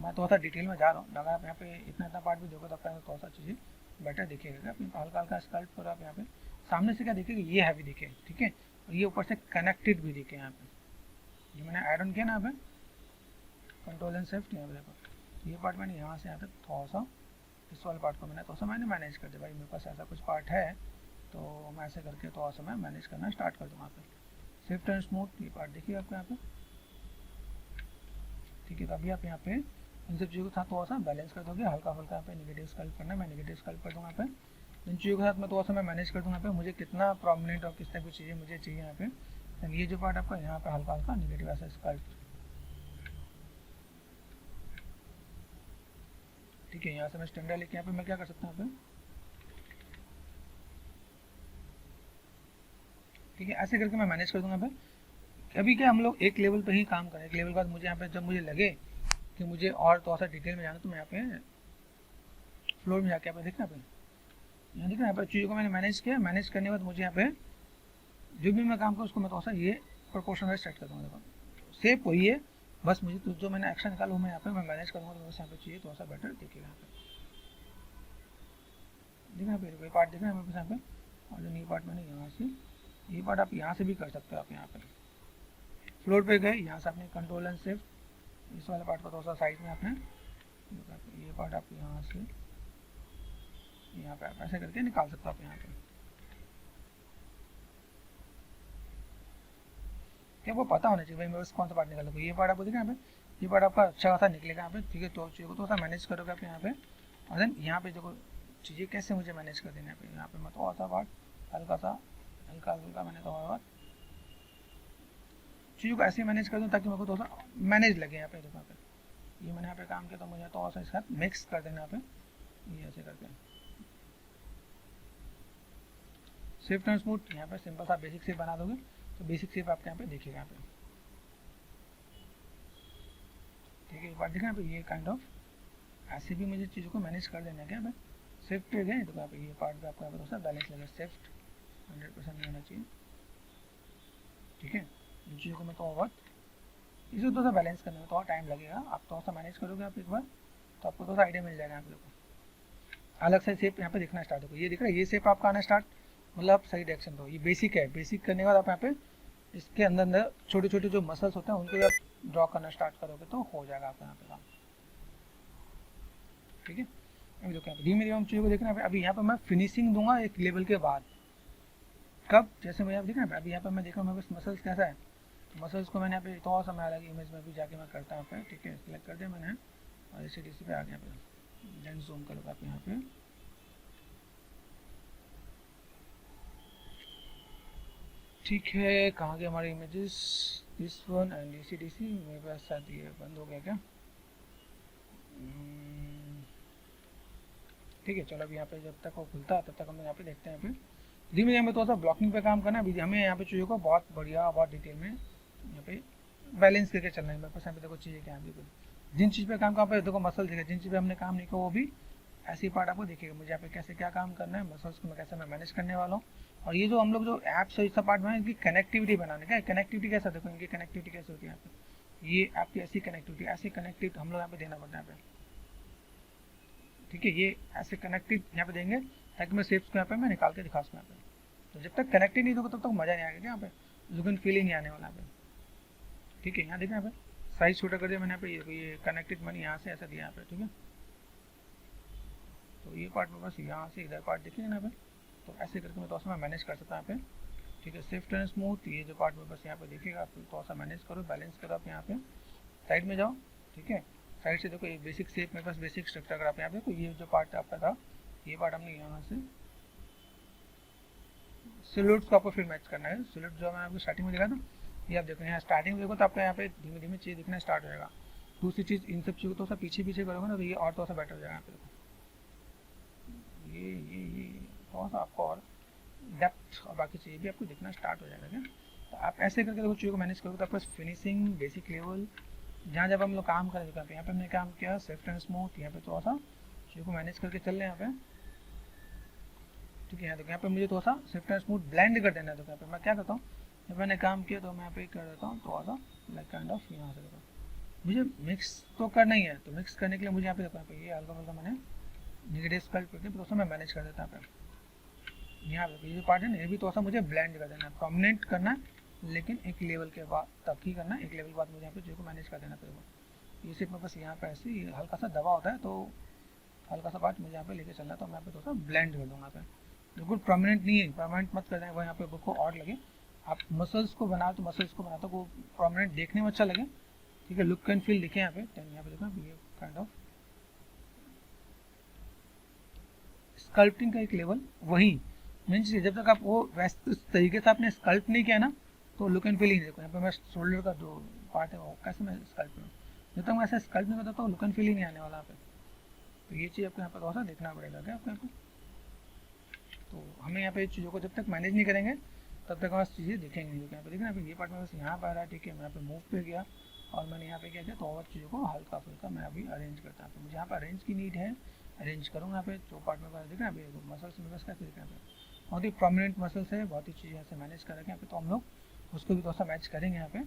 मैं थोड़ा सा डिटेल में जा रहा हूँ, अगर आप यहाँ पे इतना पार्ट भी देखो तो आपका थोड़ा सा चीज़ें बेटर दिखेगा। आप हल्का हल्का स्कल्प करो, आप यहाँ पे सामने से क्या दिखेगा, ये हैवी दिखे, ठीक है। और ये ऊपर से कनेक्टेड भी दिखे यहाँ पे, जो मैंने ऐड ऑन किया ना यहाँ पे कंट्रोल एंड शिफ्ट, यहाँ पे देखो ये पार्ट मैंने यहाँ से यहाँ तक थोड़ा सा इस वाले पार्ट को मैंने थोड़ा सा मैंने मैनेज कर दिया। भाई मेरे पास ऐसा कुछ पार्ट है तो मैं ऐसे करके थोड़ा सा मैं मैनेज करना स्टार्ट कर दूँ। यहाँ पे शिफ्ट एंड स्मूथ ये पार्ट देखिए आपको यहाँ पे, ठीक है। तो अभी आप यहाँ पे इन सब चीज़ों के साथ थोड़ा सा बैलेंस कर दोगे, हल्का हल्का यहाँ पे नेगेटिव स्कल्प करना है, मैं नेगेटिव स्कल्प कर दूँगा यहाँ पे। इन चीज़ों के साथ मैं थोड़ा सा मैं मैनेज कर दूँगा यहाँ पे मुझे कितना प्रोमिनेंट और किस तरह की चीज़ें मुझे चाहिए यहाँ पे। ये जो पार्ट आपका यहाँ पे हल्का हल्का नेगेटिव ऐसा स्कल्प, ठीक है। यहाँ से मैं स्टैंडर्ड लेके यहाँ पे मैं क्या कर सकता हूँ यहाँ पे, ठीक है। ऐसे करके मैं मैनेज कर दूँगा यहाँ पे। अभी क्या हम लोग एक लेवल पे ही काम करें, एक लेवल के बाद मुझे यहाँ पे जब मुझे लगे कि मुझे और थोड़ा सा डिटेल में जाना तो मैं यहाँ पे फ्लोर में जाके यहाँ पे देखना पे यहाँ देखना यहाँ पर चीज़ों को मैंने मैनेज किया। मैनेज करने के बाद मुझे यहाँ पे जो भी मैं काम करूँ उसको मैं थोड़ा सा ये प्रोपोर्शन वाइज सेट कर दूँगा। देखो सेप वही है, बस मुझे तो जो मैंने एक्शन निकाला मैं यहाँ पे मैं मैनेज करूँगा तो बस यहाँ पे चाहिए थोड़ा सा बेटर दिखेगा। यहाँ पे देखना यहाँ पे पार्ट देखना मेरे पास यहाँ पे, और जो ये पार्ट मैंने यहाँ से ये पार्ट आप यहाँ से भी कर सकते हो। आप यहाँ पे फ्लोर पे गए, यहाँ से आपने कंट्रोल एंड शिफ्ट इस वाले पार्ट को थोड़ा सा साइड में आपने ये पार्ट आप यहाँ से यहाँ पे आप ऐसे करके निकाल सकते हो आप यहाँ पे। क्या वो पता होना चाहिए भाई मैं बस कौन सा पार्ट निकाल दूँ। ये पार्ट आपको देखा यहाँ पे, ये पार्ट आपका अच्छा खासा निकलेगा यहाँ पे, ठीक है। तो चीज़ों को थोड़ा सा मैनेज करोगे आप यहाँ पे, और देन यहाँ पे देखो चीज़ें कैसे मुझे मैनेज कर देना है। यहाँ पे मैं थोड़ा सा पार्ट हल्का हल्का मैंने थोड़ा पार्ट चीज़ों को ऐसे मैनेज कर दूँ ताकि मेरे को थोड़ा सा मैनेज लगे यहाँ पे। देखो यहाँ पे ये मैंने यहाँ पे काम किया तो मुझे तो और सा इसका मिक्स कर देना यहाँ पे, ये ऐसे करके शिफ्ट एंड स्मूथ। यहाँ पे सिंपल सा बेसिक शेप बना दोगे तो बेसिक शेप आपके यहाँ पे देखिएगा यहाँ पे, ठीक है। एक बार देखा यहाँ पे ये काइंड ऑफ ऐसे भी मुझे चीज़ों को मैनेज कर देना है क्या, शिफ्ट पे गए तो यहाँ पे ये पार्ट पे आपको यहाँ पे थोड़ा सा बैलेंस लगेगा, शिफ्ट 100% नहीं होना चाहिए, ठीक है। इन चीज़ों को मैं थोड़ा बहुत इसे थोड़ा सा बैलेंस करने में थोड़ा टाइम लगेगा, आप थोड़ा सा मैनेज करोगे आप एक बार तो आपको थोड़ा सा आइडिया मिल जाएगा। आप लोग को अलग से शेप यहाँ पे दिखना स्टार्ट होगा, ये दिख रहा है, ये शेप आपका आना स्टार्ट, मतलब सही डायरेक्शन दो। ये बेसिक है, बेसिक करने के बाद आप यहाँ पे इसके अंदर अंदर छोटे छोटे जो मसल्स होते हैं उनको आप ड्रॉ करना स्टार्ट करोगे तो हो जाएगा आपका यहाँ पे काम, ठीक है। अभी देखो यहाँ पे धीमे धीमे हम चीज़ों को देखना है। अभी यहाँ पे मैं फिनिशिंग दूंगा एक लेवल के बाद, कब, जैसे मैं यहाँ देखना है अभी यहाँ पे मैं देख रहा हूँ मेरे पास मसल्स कैसा है, मसल्स को मैंने यहाँ पे थोड़ा सा मैं अलग इमेज में भी जाके मैं करता हूँ, ठीक है। सिलेक्ट कर दिया मैंने और इसी डीसी पे आ गया, देन जूम करोगे आप यहाँ पे, ठीक है। कहाँ गए हमारे images, this one and DC DC, मेरे पास शायद ये बंद हो गया क्या, ठीक है। चलो अभी यहाँ पे जब तक वो खुलता है तब तक हम यहाँ पे देखते हैं। फिर धीमे धीमे थोड़ा सा ब्लॉकिंग पे काम करना है, हमें यहाँ पे चीज़ों को बहुत बढ़िया बहुत डिटेल में यहाँ पे बैलेंस करके चलना है। मेरे पास यहाँ पे देखो चीज़ें क्या है, बिल्कुल जिन चीज़ पे काम कर पे देखो मसल दिखेगा, जिन चीज़ पे हमने काम नहीं किया वो भी ऐसी पार्ट आपको दिखेगा। मुझे यहाँ पे कैसे क्या काम करना है, मसल्स को मैं कैसे मैं मैनेज करने वाला हूँ। और ये जो हम लोग जो ऐप्स है इसका पार्ट बनाए, इनकी कनेक्टिविटी बनाने का, कनेक्टिविटी कैसा देखो, इनकी कनेक्टिविटी कैसे होती है यहाँ पे, ये आपकी ऐसी कनेक्टिविटी हम लोग यहाँ पे देना पड़ता है यहाँ पे, ठीक है। ये ऐसे कनेक्टेड यहाँ पे देंगे ताकि मैं शेप्स को यहाँ पे मैं निकाल के दिखा सकूँ यहाँ पे। तो जब तक कनेक्टेड नहीं दोगे तब तक मज़ा नहीं आएगा क्या, यहाँ पे लुक एंड फील ही नहीं आने वाला यहाँ पे, ठीक है। यहाँ देखना यहाँ पे साइज छोटा कर दिया मैंने यहाँ पे, ये कनेक्टेड मैंने यहाँ से ऐसा दिया यहाँ पे, ठीक है। तो ये पार्ट में बस यहाँ से इधर पार्ट देखिए यहाँ पे, तो ऐसे करके मैं थोड़ा सा मैं मैनेज कर सकता हूँ यहाँ पे, ठीक है। शिफ्ट एंड स्मूथ, ये जो पार्ट में बस यहाँ पे देखिएगा आप थोड़ा सा मैनेज करो, बैलेंस करो आप यहाँ पे, साइड में जाओ, ठीक है। साइड से देखो ये बेसिक शेप मेरे पास बेसिक स्ट्रक्चर, अगर आप यहाँ पे देखो ये जो पार्ट आपका था, ये पार्ट हमने यहाँ से सिलुएट्स को आपको फिर मैच करना है। सिलुएट जो मैंने आपको स्टार्टिंग में दिखा था, ये आप देखो यहाँ स्टार्टिंग में देखो तो आपको यहाँ पे धीमे धीमे चीज़ दिखना स्टार्ट हो जाएगा। दूसरी चीज़ इन सब चीज़ों को थोड़ा सा पीछे पीछे करोगे ना तो ये और थोड़ा सा बेटर हो जाएगा। यहाँ पे देखो ये थोड़ा सा आपको और डेप्थ और बाकी चीज़ें भी आपको दिखना स्टार्ट हो जाएगा क्या। तो आप ऐसे करके देखो चीज़ों को मैनेज करोगे तो आपको फिनिशिंग बेसिक लेवल जहाँ जब हम लोग काम करें, यहाँ पे हमने काम किया शिफ्ट एंड स्मूथ, यहाँ पे थोड़ा सा चीज़ों को मैनेज करके चल रहे हैं यहाँ पे, ठीक है। यहाँ पे मुझे थोड़ा सा शिफ्ट एंड स्मूथ ब्लेंड कर देना है। तो यहाँ पे मैं क्या करता हूँ, जब मैंने काम किया तो मैं यहाँ पे कर देता हूँ थोड़ा सा लाइक काइंड ऑफ यहाँ से देखो, मुझे मिक्स तो करना ही है। तो मिक्स करने के लिए मुझे यहाँ पे देखो, यहाँ पे ये हल्का हल्का मैंने निगेटिव स्कल्प करके थोड़ा सा मैं मैनेज कर देता हूँ। यहाँ पे ये जो पार्ट है ना ये भी थोड़ा सा मुझे ब्लेंड कर देना है, प्रोमिनेंट करना है लेकिन एक लेवल के बाद तब ही करना है, एक लेवल के बाद मुझे यहाँ पे चीज़ों को मैनेज कर देना पड़ेगा। ये सिर्फ मैं बस यहाँ पे ऐसे हल्का सा दबा होता है तो हल्का सा पार्ट मुझे यहाँ पे लेके चलना है, तो मैं यहाँ पे थोड़ा सा ब्लेंड कर दूँगा। पे बिल्कुल परमानेंट नहीं है, परमानेंट मत कर दें, वो यहाँ पे बुक को और लगे। आप मसल्स को बनाओ तो मसल्स को बनाते वो परमानेंट देखने में अच्छा लगे, ठीक है। लुक एंड फील दिखे यहाँ पे, यहाँ पे देखो ये काइंड ऑफ स्कल्पटिंग का एक लेवल वही मीन्स जब तक आप वो वैसे उस तरीके से आपने स्कल्प नहीं किया ना तो लुक एंड फील ही नहीं। देखो यहाँ पे मैं शोल्डर का जो पार्ट है वो कैसे मैं स्कल्प करूँ, जब तक मैं ऐसे स्कल्प नहीं करता तो लुक एंड फील ही नहीं आने वाला यहाँ पे। तो ये चीज़ आपको यहाँ पर थोड़ा सा देखना पड़ेगा क्या आपको यहाँ पे। तो हमें यहाँ पे चीज़ों को जब तक मैनेज नहीं करेंगे तब तक हमारी चीज़ें दिखेंगी नहीं। यहाँ पे देखना ये पार्ट में बस यहाँ पर आ रहा है, ठीक है। मैं यहाँ पे मूव पे गया और मैंने यहाँ पे क्या किया तो और चीज़ों को हल्का फुल्का मैं अभी अरेंज करता हूँ। तो मुझे यहाँ पर अरेंज की नीड है, अरेंज करूँगा यहाँ पे जो पार्ट में देखना अभी मसल्स में बस कैसे दिखना है, बहुत ही प्रोमिनेंट मसल्स है, बहुत ही चीज़ें ऐसे मैनेज कर रखें यहाँ पे। तो हम लोग उसको भी थोड़ा सा मैच करेंगे यहाँ पे,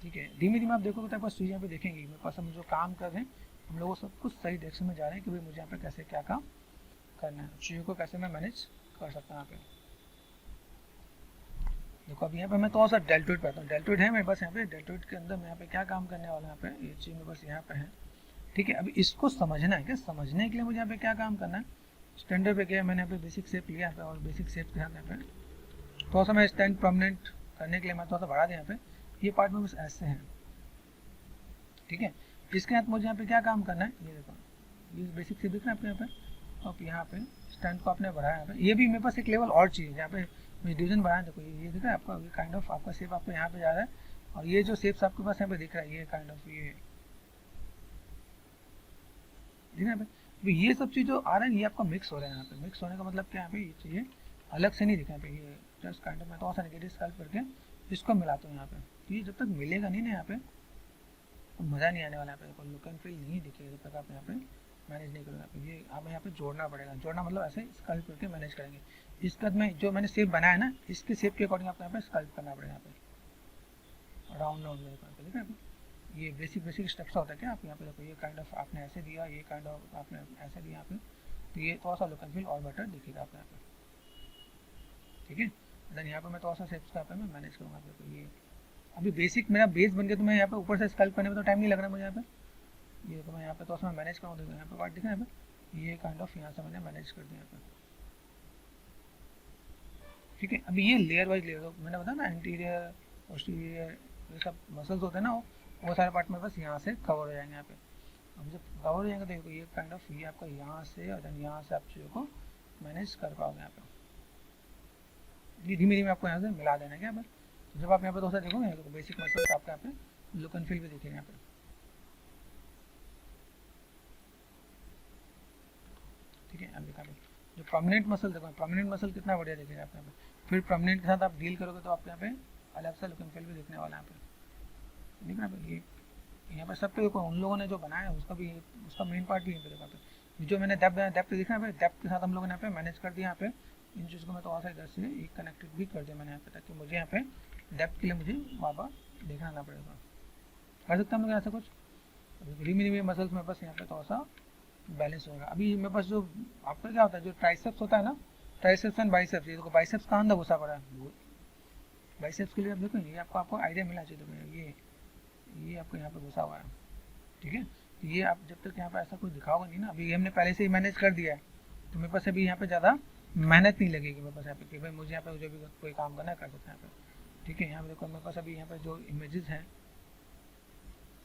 ठीक है। धीमे धीमे आप देखोगे तो आपको चीज़ें यहाँ पे देखेंगे मेरे पास हम जो काम कर रहे हैं हम लोग सब कुछ सही डायरेक्शन में जा रहे हैं कि भाई मुझे यहाँ पे कैसे क्या काम करना है, चीज़ों को कैसे मैं मैनेज कर सकता हूँ यहाँ पे। देखो अभी यहाँ पे मैं थोड़ा सा डेल्टोइड पे आता हूँ, डेल्टोइड है मेरे पास यहाँ पे, डेल्टोइड के अंदर मैं यहाँ पे क्या काम करने वाला यहाँ पे, ये चीज़ मेरे पास यहाँ पे है, ठीक है। अभी इसको समझना है क्या, समझने के लिए मुझे यहाँ पे क्या काम करना है, स्टैंडर्ड पे गया मैंने यहाँ पे बेसिक शेप लिया यहाँ पे और बेसिक शेप के साथ यहाँ पे थोड़ा सा मैं स्टैंड परमानेंट करने के लिए मैं थोड़ा सा बढ़ा दिया यहाँ पे, ये पार्ट में बस ऐसे है, ठीक है। इसके साथ मुझे यहाँ पे क्या काम करना है, ये देखो ये बेसिक शेप दिख रहा है आपको यहाँ पे, अब यहाँ पे स्टैंड को आपने बढ़ाया यहाँ पे, ये भी मेरे पास एक लेवल और चीज़ यहाँ पे डिवीजन बनाया। देखो ये दिख रहा है आपका, ये काइंड ऑफ आपका शेप आपको यहाँ पे जा रहा है और ये जो शेप्स आपके पास यहाँ पे दिख रहा है ये काइंड ऑफ ये ठीक है यहाँ पे। अभी ये सब चीज़ जो आ रहा है ये आपका मिक्स हो रहा है यहाँ पे। मिक्स होने का मतलब क्या है यहाँ पे, ये चीज़ें अलग से नहीं दिखा यहाँ पे, ये जस्ट काइंड ऑफ मैं थोड़ा सा नेगेटिव स्कल्प करके इसको मिलाता हूँ यहाँ पे। तो ये जब तक मिलेगा नहीं ना यहाँ पे तो मज़ा नहीं आने वाला। यहाँ पे लुक एंड फील नहीं दिखेगा जब तक आप यहाँ पे मैनेज नहीं करोगे। आप ये आप यहाँ पे जोड़ना पड़ेगा। जोड़ना मतलब ऐसे स्कल्प करके मैनेज करेंगे। इसके बाद में जो मैंने शेप बनाया ना इसके शेप के अकॉर्डिंग आपको यहाँ पे स्कल्प करना पड़ेगा यहाँ पे राउंड राउंड में। ठीक है, ये बेसिक स्टेप्स होता है क्या। आप यहाँ पे देखो ये काइंड ऑफ आपने ऐसे दिया, ये काइंड ऑफ आपने ऐसे दिया यहाँ पे, तो ये थोड़ा सा लुक एंड फील और बेटर दिखेगा आप यहाँ पे। ठीक है, देन यहाँ पे मैं थोड़ा सा शेप्स का मैं मैनेज करूँगा। तो ये अभी बेसिक मेरा बेस बन गया, तो मैं यहाँ पे ऊपर से स्कल्प करने में तो टाइम नहीं लग रहा मुझे यहाँ पे। ये तो मैं यहाँ पे थोड़ा सा मैनेज करूँ, देखो यहाँ पे पार्ट दिखा यहाँ पे, ये काइंड ऑफ यहाँ से मैंने मैनेज कर दिया यहाँ पे। ठीक है, अभी ये लेयर वाइज लेयर मैंने बताया ना, एंटीरियर पोस्टीरियर ये सब मसल्स होते हैं ना, वो सारे पार्ट में बस यहाँ से कवर हो जाएंगे यहाँ पे। अब जब कवर हो जाएंगे तो देखो ये काइंड ऑफ ये आपका यहाँ से और देन यहाँ से आप चीज़ों को मैनेज कर पाओगे यहाँ पे। ये धीमे धीमे आपको यहाँ से मिला देना है यहाँ पर। तो जब आप यहाँ पे दोस्तों देखोगे तो बेसिक मसल्स आपका यहाँ पे लुक एंड फील भी दिखेगा यहाँ पे। ठीक है, अब देखा जो प्रोमिनेंट मसल देखो, प्रोमिनेंट मसल कितना बढ़िया दिखेगा आप यहाँ पे। फिर प्रोमिनेंट के साथ आप डील करोगे तो आपको यहाँ पे अलग सा लुक एंड फील भी दिखने वाला है यहाँ पे। देखना ये यहाँ पर सब पे देखो उन लोगों ने जो बनाया है उसका भी, उसका मेन पार्ट भी यहीं पे देखा था। जो मैंने डेप्थ दिखा है, डेप्थ के साथ हम लोगों ने यहाँ पे मैनेज कर दिया। यहाँ पे इन चीज़ को मैं थोड़ा सा इधर से एक कनेक्टेड भी कर दिया मैंने यहाँ पे, ताकि मुझे यहाँ पे डेप्थ के लिए मुझे बार देखना ना पड़ेगा। कर सकते हैं हम लोग ऐसा कुछ। धीमे धीमे मसल्स में बस यहाँ पे थोड़ा सा बैलेंस होगा। अभी मेरे पास जो आपका क्या होता है, जो ट्राइसेप्स होता है ना, ट्राइसेप्स एंड बाइसेप्स, ये देखो बाइसेप्स कहाँ अंदर घुसा पड़ा है। बाइसेप्स के लिए आप देखो ये आपको आइडिया मिला चाहिए। देखो ये आपको यहाँ पे घुसा हुआ है। ठीक है, तो ये आप जब तक यहाँ पे ऐसा कुछ दिखाओगे नहीं ना, अभी ये हमने पहले से ही मैनेज कर दिया है, तो मेरे पास अभी यहाँ पे ज़्यादा मेहनत नहीं लगेगी मेरे पास यहाँ पे कि भाई मुझे यहाँ पे जो भी कोई काम करना है कर सकते हैं यहाँ पे। ठीक है, यहाँ पे देखो मेरे पास अभी यहाँ पे जो इमेजेस हैं,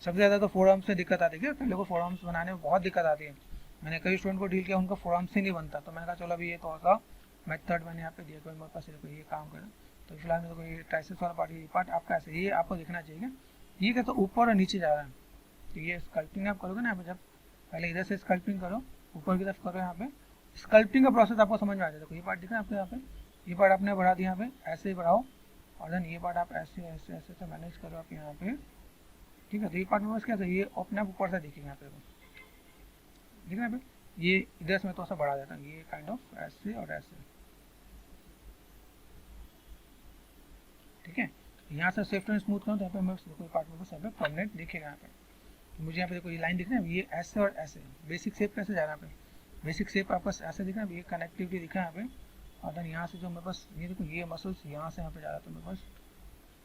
सबसे ज़्यादा तो फोर आर्म्स में दिक्कत आती है। पहले को फोर आर्म्स बनाने में बहुत दिक्कत आती है। मैंने कई स्टूडेंट को डील किया, उनका फोर आर्म्स ही नहीं बनता। तो मैंने कहा चलो अभी ये थोड़ा सा मेथड मैंने यहाँ पे दिया कि मेरे पास देखो ये काम करें। तो फिलहाल मेरे को ये ट्राइसेप्स वाला पार्ट, ये पार्ट आपका ऐसे ये आपको दिखना चाहिए। ये क्या तो ऊपर और नीचे जा रहा है। तो ये स्कल्पिंग आप करोगे ना यहाँ पे, जब पहले इधर से स्कल्पिंग करो, ऊपर की तरफ करो, यहाँ पे स्कल्पिंग का प्रोसेस आपको समझ में आ जाए। देखो ये पार्ट दिखा आपको यहाँ पे, ये पार्ट आपने बढ़ा दिया यहाँ पे, ऐसे ही बढ़ाओ और देन ये पार्ट आप ऐसे ऐसे ऐसे से मैनेज करो आप यहाँ पे। ठीक है, तो ये पार्ट में बस क्या है, ये अपने आप ऊपर से दिखेगा यहाँ पे, ठीक है यहाँ पे। ये इधर से मैं थोड़ा सा बढ़ा देता हूँ, ये काइंड ऑफ ऐसे और ऐसे। ठीक है, यहाँ से सेफ्ट एंड स्मूथ करूँ तो यहाँ पे मैं कोई पार्ट में बस यहाँ पे परमानेंट दिखेगा यहाँ पे। तो मुझे यहाँ पे देखो ये लाइन दिख रहा है, ये ऐसे और ऐसे। बेसिक शेप कैसे जा रहा है यहाँ पे, बेसिक शेप आपका ऐसे दिख रहा है, ये कनेक्टिविटी दिखा है यहाँ पे। और देन यहाँ से जो मेरे पास ये देखो ये मसल्स यहाँ से यहाँ पे जा रहा है, तो मेरे पास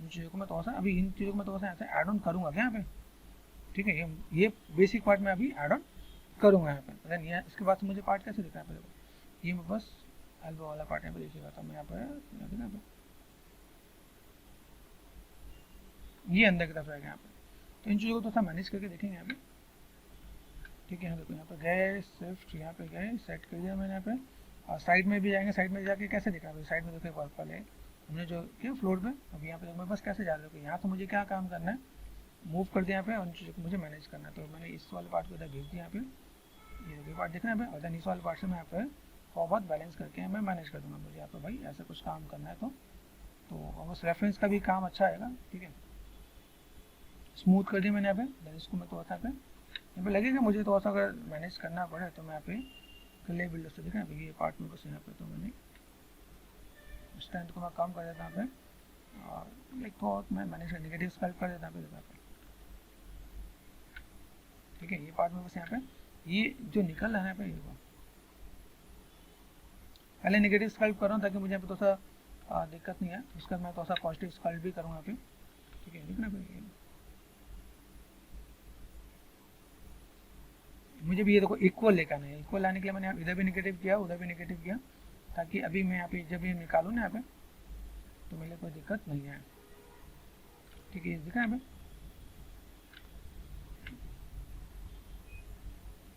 इन चीज़ों को मैं थोड़ा सा अभी इन चीज़ों को मैं थोड़ा सा ऐसे ऐड ऑन करूँगा क्या यहाँ पे। ठीक है, ये बेसिक पार्ट में अभी ऐड ऑन करूँगा यहाँ पे। देन ये इसके बाद से मुझे पार्ट कैसे दिखा है, देखो ये मैं बस एल्बो वाला पार्ट यहाँ पे देखिएगा। तो मैं यहाँ पे ये अंदर की तरफ रहेगा यहाँ पे। तो इन चीज़ों को थोड़ा सा मैनेज करके देखेंगे यहाँ पे। ठीक है, यहाँ देखो यहाँ पे गए शिफ्ट, यहाँ पे गए सेट कर दिया मैंने यहाँ पे। और साइड में भी जाएंगे, साइड में जाके कैसे दिखा है, साइड में देखो पर्पल है हमने जो किया फ्लोर पे। अब यहाँ पे मेरे पास कैसे जा रहे हो, यहाँ से मुझे क्या काम करना है, मूव कर दिया यहाँ पे, उन चीज़ों को मुझे मैनेज करना है। तो मैंने इस वाले पार्ट को इधर भेज दिया यहाँ पे, ये देखिए पार्ट दिख रहा है यहाँ पे। और देन इस वाले पार्ट से मैं यहाँ पे बहुत बैलेंस करके मैं मैनेज कर दूँगा। मुझे यहाँ पे भाई ऐसा कुछ काम करना है तो बस रेफरेंस का भी काम अच्छा आएगा। ठीक है, स्मूथ कर दिया मैंने यहाँ पे। देन इसको मैं थोड़ा सा यहाँ पे लगेगा मुझे थोड़ा सा अगर मैनेज करना पड़े तो मैं यहाँ पे क्ले बिल्डर से दिखा ये पार्ट में बस यहाँ पे। तो मैंने स्ट्रेंथ को मैं कम कर देता यहाँ पे और लाइक थोड़ा मैं मैनेज नेगेटिव स्कल्प कर देता यहाँ पे। ठीक है, ये पार्ट में बस यहाँ पे ये जो निकल रहा है यहाँ पे, ये पहले नेगेटिव स्कल्प कर रहा हूँ ताकि मुझे यहाँ पे थोड़ा सा दिक्कत नहीं है। उसके बाद मैं थोड़ा सा पॉजिटिव स्कल्प भी करूँगा यहाँ पे। ठीक है, दिख रहा है मुझे भी ये देखो इक्वल लेकर आना है। इक्वल लाने के लिए मैंने इधर भी नेगेटिव किया, उधर भी नेगेटिव किया, ताकि अभी मैं यहाँ पे जब ये निकालूँ ना यहाँ पे तो मेरे कोई दिक्कत नहीं है। ठीक है, दिखा यहाँ पे,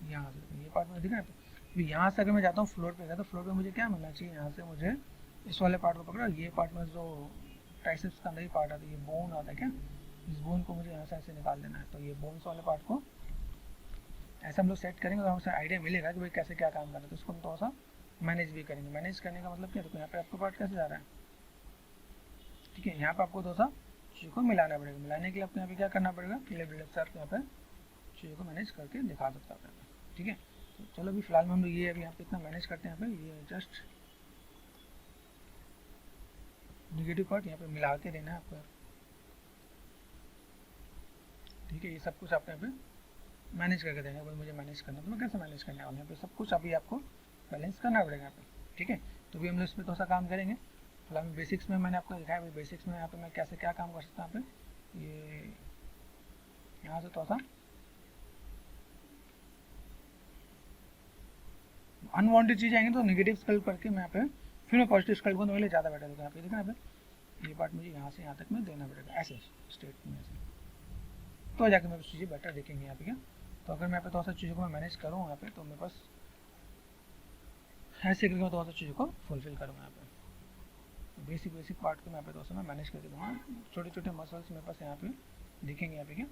यहाँ से ये पार्ट में दिखा है। तो यहाँ से अगर मैं जाता हूँ फ्लोर पे गया तो फ्लोर पे मुझे क्या मिलना चाहिए, यहाँ से मुझे इस वाले पार्ट को पकड़ा, ये पार्ट में जो ट्राइसेप्स का अंदर ही पार्ट आता है, ये बोन आता है क्या, इस बोन को मुझे यहाँ से ऐसे निकाल देना है। तो ये बोन्स वाले पार्ट को ऐसे हम लोग सेट करेंगे तो हमसे आइडिया मिलेगा कि भाई कैसे क्या काम करना है, तो उसको हम थोड़ा सा मैनेज भी करेंगे। मैनेज करने का मतलब क्या, देखो यहाँ पे आपका पार्ट कैसे जा रहा है, ठीक है। यहाँ पे आपको थोड़ा सा चीज़ों को मिलाना पड़ेगा। मिलाने के लिए आपको यहाँ पे क्या करना पड़ेगा, क्लियर बिल्डअप से आपको यहाँ पे चीज़ों को मैनेज करके दिखा सकता है, ठीक है। तो चलो अभी फिलहाल में हम लोग ये अभी यहाँ पे इतना मैनेज करते हैं। यहाँ पे ये जस्ट निगेटिव पार्ट यहाँ पे मिला के देना है आपको, ठीक है। ये सब कुछ आप यहाँ पे मैनेज करके देना है। भाई मुझे मैनेज करना है तो मैं कैसे मैनेज करने वाला, यहाँ पे सब कुछ अभी आपको बैलेंस करना पड़ेगा यहाँ पे, ठीक है। तो अभी हम लोग इस पर थोड़ा सा काम करेंगे। फिलहाल में बेसिक्स में मैंने आपको दिखाया, भाई बेसिक्स में यहाँ पे मैं कैसे क्या काम कर सकता हूँ। यहाँ पे ये यहाँ से थोड़ा सा अनवांटेड चीज़ आएंगे तो नेगेटिव स्कल करके मैं यहाँ पे फिर मैं पॉजिटिव स्कल को मेरे लिए ज़्यादा बेटर होगा। यहाँ पे देखना, यहाँ पे ये पार्ट मुझे यहाँ से यहाँ तक में देना पड़ेगा, ऐसे स्टेट में ऐसे, तो जाके मेरे चीज़ें बेटर दिखेंगी यहाँ पे क्या। तो अगर मैं यहाँ पे थोड़ा सा चीज़ों को मैं मैनेज करूँ यहाँ पे, तो मेरे पास ऐसे करके मैं थोड़ा सा चीज़ों को फुलफिल करूँगा। यहाँ पे बेसिक पार्ट को मैं यहाँ पे थोड़ा सा मैं मैनेज करके दूँगा। छोटे छोटे मसल्स मेरे पास यहाँ पे दिखेंगे यहाँ पे क्या,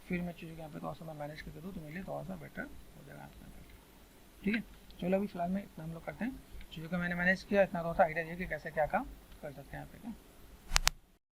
फिर मैं चीज़ों को यहाँ पे थोड़ा सा मैं मैनेज करके दूँ तो मेरे लिए थोड़ा सा बेटर हो जाएगा यहाँ पे, ठीक है। चलो अभी फिलहाल में इतना हम लोग करते हैं। चीज़ों को मैंने मैनेज किया, इतना थोड़ा सा आइडिया दिया कि कैसे क्या काम कर सकते हैं यहाँ पे क्या।